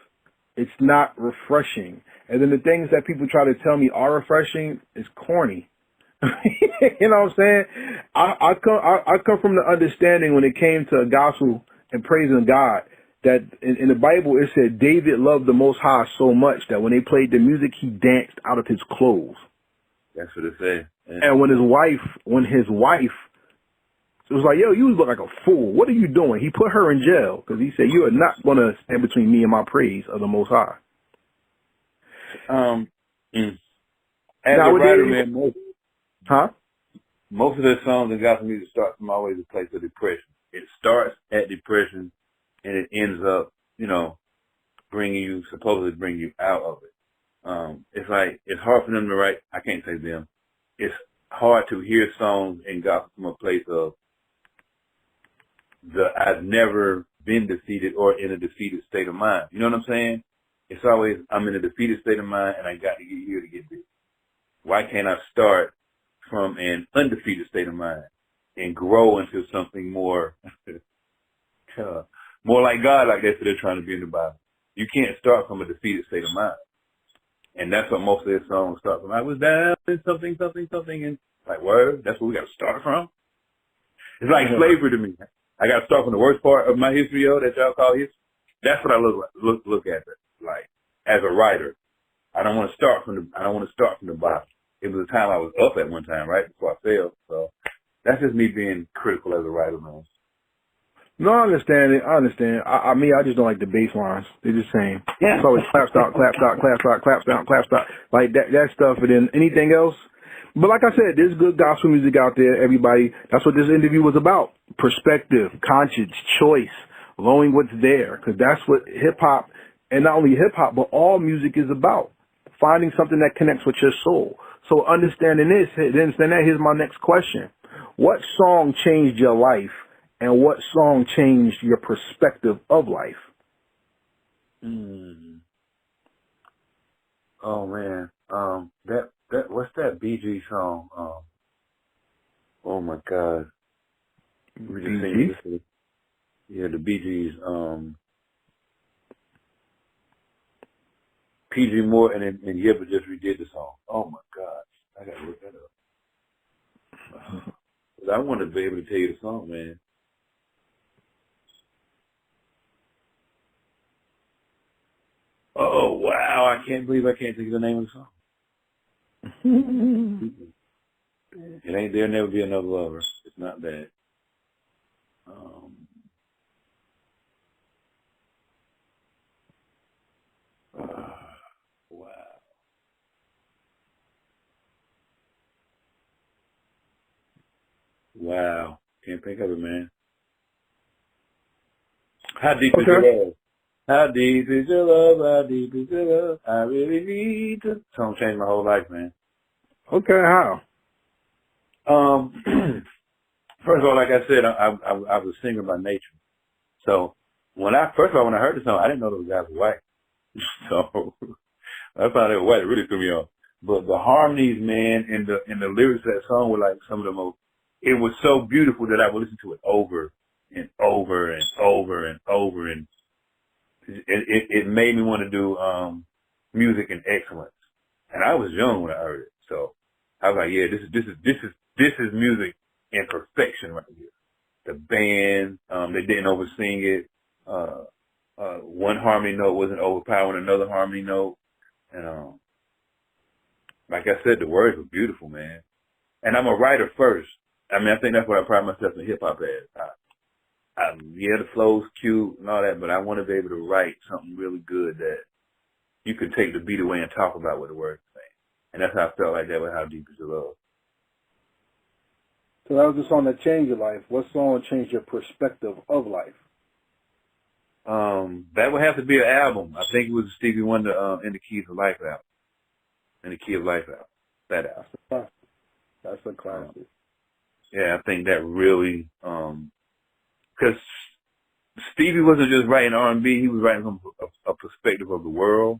It's not refreshing. And then the things that people try to tell me are refreshing is corny. You know what I'm saying? I come from the understanding when it came to gospel and praising God that in the Bible it said David loved the Most High so much that when they played the music, he danced out of his clothes. That's what it said. Yeah. And when his wife, it was like, yo, you look like a fool. What are you doing? He put her in jail because he said, you are not going to stand between me and my praise of the Most High. As a writer, man, most of the songs in gospel music start from always a place of depression. It starts at depression and it ends up, supposedly bring you out of it. It's like, it's hard for them to write. I can't say them. It's hard to hear songs in gospel from a place of I've never been defeated or in a defeated state of mind. You know what I'm saying? It's always, I'm in a defeated state of mind and I got to get here to get this. Why can't I start from an undefeated state of mind and grow into something more, more like God, like that's what they're trying to be in the Bible. You can't start from a defeated state of mind. And that's what most of their songs start from. I was down in something, and like, word, that's where we got to start from? It's like slavery to me. I got to start from the worst part of my history, that y'all call history. That's what I look at it like as a writer. I don't want to start from the bottom. It was a time I was up at one time, right, before I fell. So that's just me being critical as a writer, man. No, I understand it. I understand. I mean, I just don't like the bass lines. They're just saying. Yeah. It's always clap, stop, clap, stop, clap, stop, clap, stop, clap, stop. Like that stuff. And then anything else. But like I said, there's good gospel music out there, everybody. That's what this interview was about. Perspective, conscience, choice, knowing what's there. Because that's what hip-hop, and not only hip-hop, but all music is about. Finding something that connects with your soul. So understanding that, here's my next question. What song changed your life, and what song changed your perspective of life? Oh, man. What's that Bee Gees song? Oh my God. We just seen this. Yeah, the Bee Gees. PG Morton and Yipper just redid the song. Oh my God. I gotta look that up. I want to be able to tell you the song, man. Oh wow, I can't believe I can't think of the name of the song. It ain't There'll Never Be Another Lover. It's not that. Wow. Wow. Can't think of it, man. How deep is your love? How deep is your love? How deep is your love? I really need to. Song changed my whole life, man. Okay, how? First of all, like I said, I was a singer by nature. So when I heard the song, I didn't know those guys were white. So I found they were white. It really threw me off. But the harmonies, man, and the lyrics of that song were like some of the most. It was so beautiful that I would listen to it over and over and over and over, and it made me want to do music in excellence. And I was young when I heard it, so I was like, yeah, this is music in perfection right here. The band, they didn't oversing it. One harmony note wasn't overpowering another harmony note, and like I said, the words were beautiful, man. And I'm a writer first. I mean, I think that's what I pride myself in hip hop as. Yeah, the flow's cute and all that, but I want to be able to write something really good that you can take the beat away and talk about what the words are saying. And that's how I felt like that with How Deep Is Your Love. So that was the song that changed your life. What song changed your perspective of life? That would have to be an album. I think it was Stevie Wonder, In the Key of Life album. In the Key of Life album. That album. That's a classic. Yeah, I think that really, because Stevie wasn't just writing R&B, he was writing from a perspective of the world.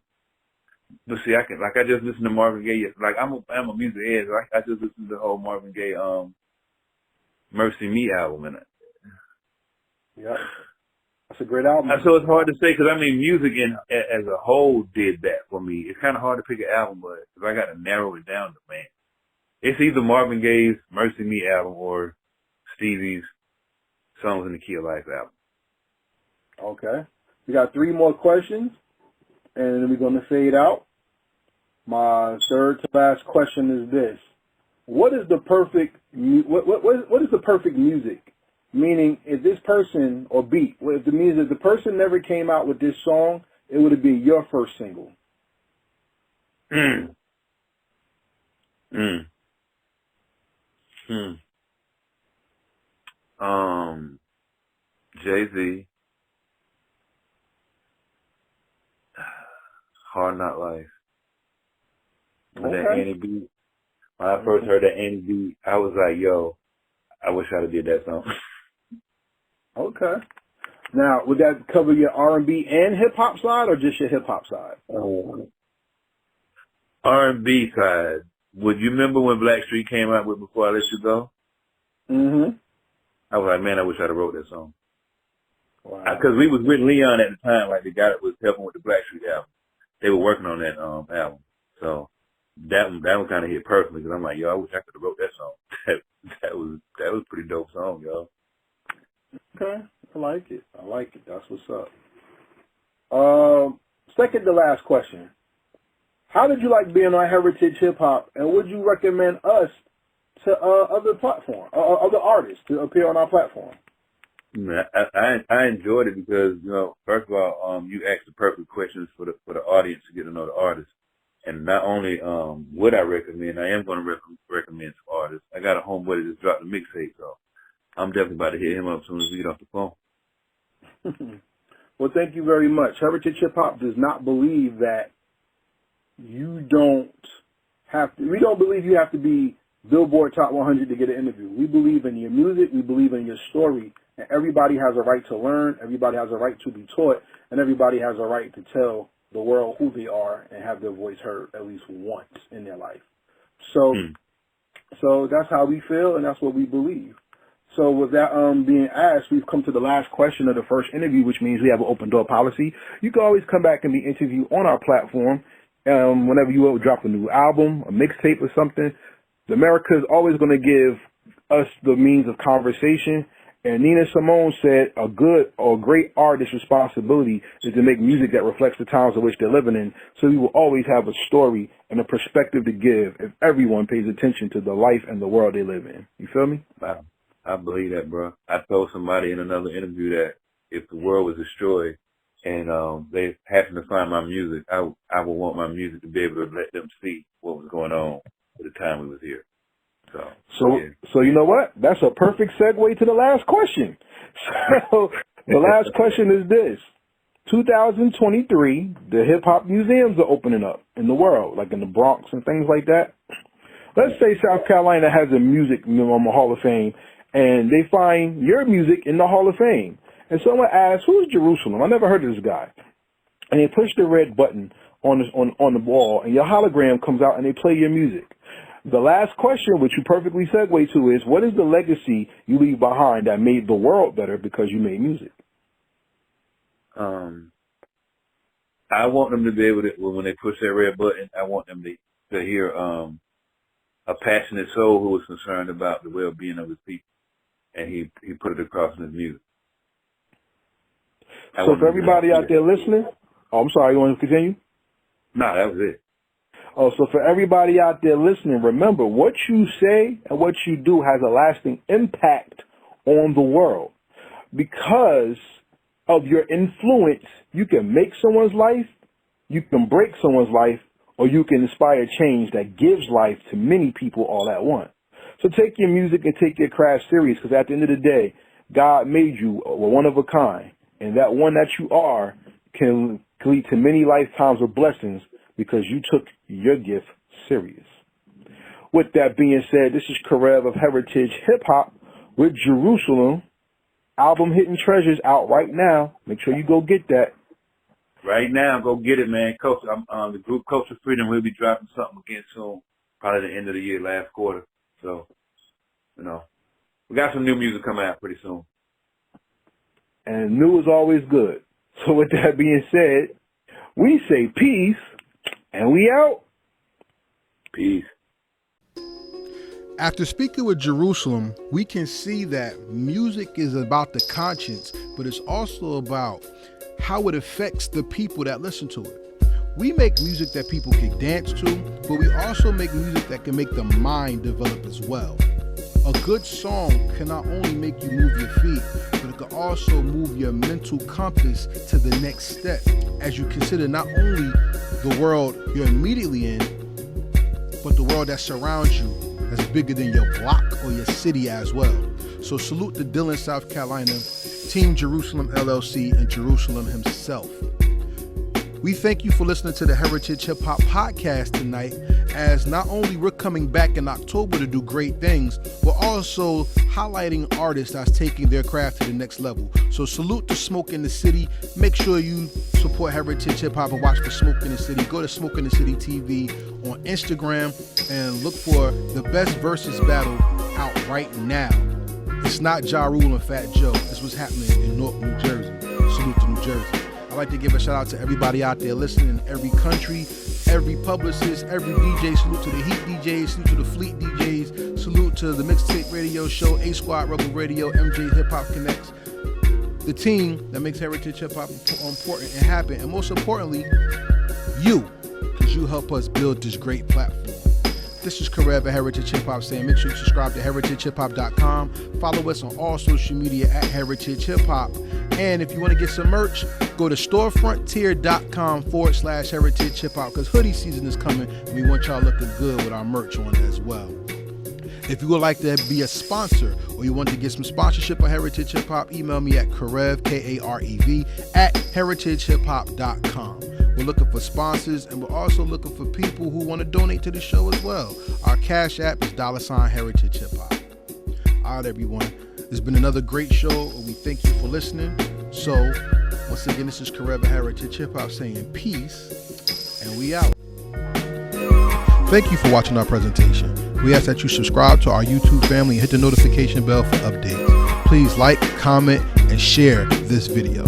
But see, I just listened to Marvin Gaye. Like I'm a music head. So I just listened to the whole Marvin Gaye Mercy Me album, and yeah, that's a great album. So it's hard to say because I mean, music as a whole did that for me. It's kind of hard to pick an album, but if I got to narrow it down, man, it's either Marvin Gaye's Mercy Me album or Stevie's Songs in the Key of Life album. Okay. We got 3 more questions, and then we're going to fade out. My third to last question is this. What is the perfect what is the perfect music? Meaning, if this person, or beat, if the person never came out with this song, it would be your first single. Jay-Z, Hard Knock Life. With that Annie beat. When I first heard that Annie beat, I was like, yo, I wish I'd have did that song. Okay. Now, would that cover your R&B and hip-hop side, or just your hip-hop side? R&B side. Would you remember when Blackstreet came out with Before I Let You Go? Mm-hmm. I was like, man, I wish I'd have wrote that song. Wow. Because we was with Leon at the time, like the guy that was helping with the Blackstreet album. They were working on that album. So that one kind of hit perfectly because I'm like, yo, I wish I could have wrote that song. that was a pretty dope song, yo. Okay, I like it. That's what's up. Second to last question. How did you like being on Heritage Hip Hop, and would you recommend us to other artists to appear on our platform? I enjoyed it because, first of all, you asked the perfect questions for the audience to get to know the artist. And not only would I recommend, I am going to recommend some artists. I got a homeboy that just dropped a mixtape, so I'm definitely about to hit him up as soon as we get off the phone. Well, thank you very much. Heritage Hip Hop does not believe that we don't believe you have to be Billboard Top 100 to get an interview. We believe in your music. We believe in your story. And everybody has a right to learn. Everybody has a right to be taught. And everybody has a right to tell the world who they are and have their voice heard at least once in their life. So that's how we feel, and that's what we believe. So with that being asked, we've come to the last question of the first interview, which means we have an open door policy. You can always come back and be interviewed on our platform whenever you drop a new album, a mixtape or something. America is always going to give us the means of conversation. And Nina Simone said a good or great artist's responsibility is to make music that reflects the times in which they're living in. So we will always have a story and a perspective to give if everyone pays attention to the life and the world they live in. You feel me? Wow. I believe that, bro. I told somebody in another interview that if the world was destroyed and they happened to find my music, I would want my music to be able to let them see what was going on at the time we was here. So you know what? That's a perfect segue to the last question. So the last question is this. 2023, the hip-hop museums are opening up in the world, like in the Bronx and things like that. Let's say South Carolina has a music Hall of Fame, and they find your music in the Hall of Fame. And someone asks, who's Jerusalem? I never heard of this guy. And they push the red button on the wall, and your hologram comes out, and they play your music. The last question, which you perfectly segue to, is what is the legacy you leave behind that made the world better because you made music? I want them to be able to, when they push that red button, I want them to hear a passionate soul who was concerned about the well-being of his people, and he put it across in his music. So for everybody out there listening, I'm sorry, you want to continue? No, that was it. Oh, so for everybody out there listening, remember, what you say and what you do has a lasting impact on the world. Because of your influence, you can make someone's life, you can break someone's life, or you can inspire change that gives life to many people all at once. So take your music and take your craft serious, because at the end of the day, God made you one of a kind. And that one that you are can lead to many lifetimes of blessings, because you took your gift serious. With that being said, this is Karev of Heritage Hip Hop with Jerusalem. Album Hidden Treasures out right now. Make sure you go get that. Right now, go get it, man. Coach, the group Culture Freedom will be dropping something again soon, probably the end of the year, last quarter. So, we got some new music coming out pretty soon. And new is always good. So with that being said, we say peace. And we out. Peace. After speaking with Jerusalem, we can see that music is about the conscience, but it's also about how it affects the people that listen to it. We make music that people can dance to, but we also make music that can make the mind develop as well. A good song can not only make you move your feet, but it can also move your mental compass to the next step as you consider not only the world you're immediately in, but the world that surrounds you that's bigger than your block or your city as well. So salute to Dillon, South Carolina, Team Jerusalem LLC, and Jerusalem himself. We thank you for listening to the Heritage Hip Hop Podcast tonight, as not only we're coming back in October to do great things, we're also highlighting artists that's taking their craft to the next level. So salute to Smoke in the City. Make sure you support Heritage Hip Hop and watch for Smoke in the City. Go to Smoke in the City TV on Instagram and look for the best versus battle out right now. It's not Ja Rule and Fat Joe. This was happening in Newark, New Jersey. Salute to New Jersey. I'd like to give a shout out to everybody out there listening in every country, every publicist, every DJ. Salute to the Heat DJs, salute to the Fleet DJs, salute to the Mixtape Radio Show, A Squad Rebel Radio, MJ Hip Hop Connects, the team that makes Heritage Hip Hop important and happen, and most importantly, you, because as you help us build this great platform. This is Karev at Heritage Hip Hop saying make sure you subscribe to heritagehiphop.com. Follow us on all social media at Heritage Hip Hop. And if you want to get some merch, go to storefrontier.com/Heritage Hip Hop, because hoodie season is coming and we want y'all looking good with our merch on as well. If you would like to be a sponsor or you want to get some sponsorship on Heritage Hip Hop, email me at Karev, Karev, at heritagehiphop.com. We're looking for sponsors, and we're also looking for people who want to donate to the show as well. Our Cash App is $Heritage Hip Hop. All right, everyone. It's been another great show. We thank you for listening. So, once again, this is Karev at Heritage Hip Hop saying peace, and we out. Thank you for watching our presentation. We ask that you subscribe to our YouTube family and hit the notification bell for updates. Please like, comment, and share this video.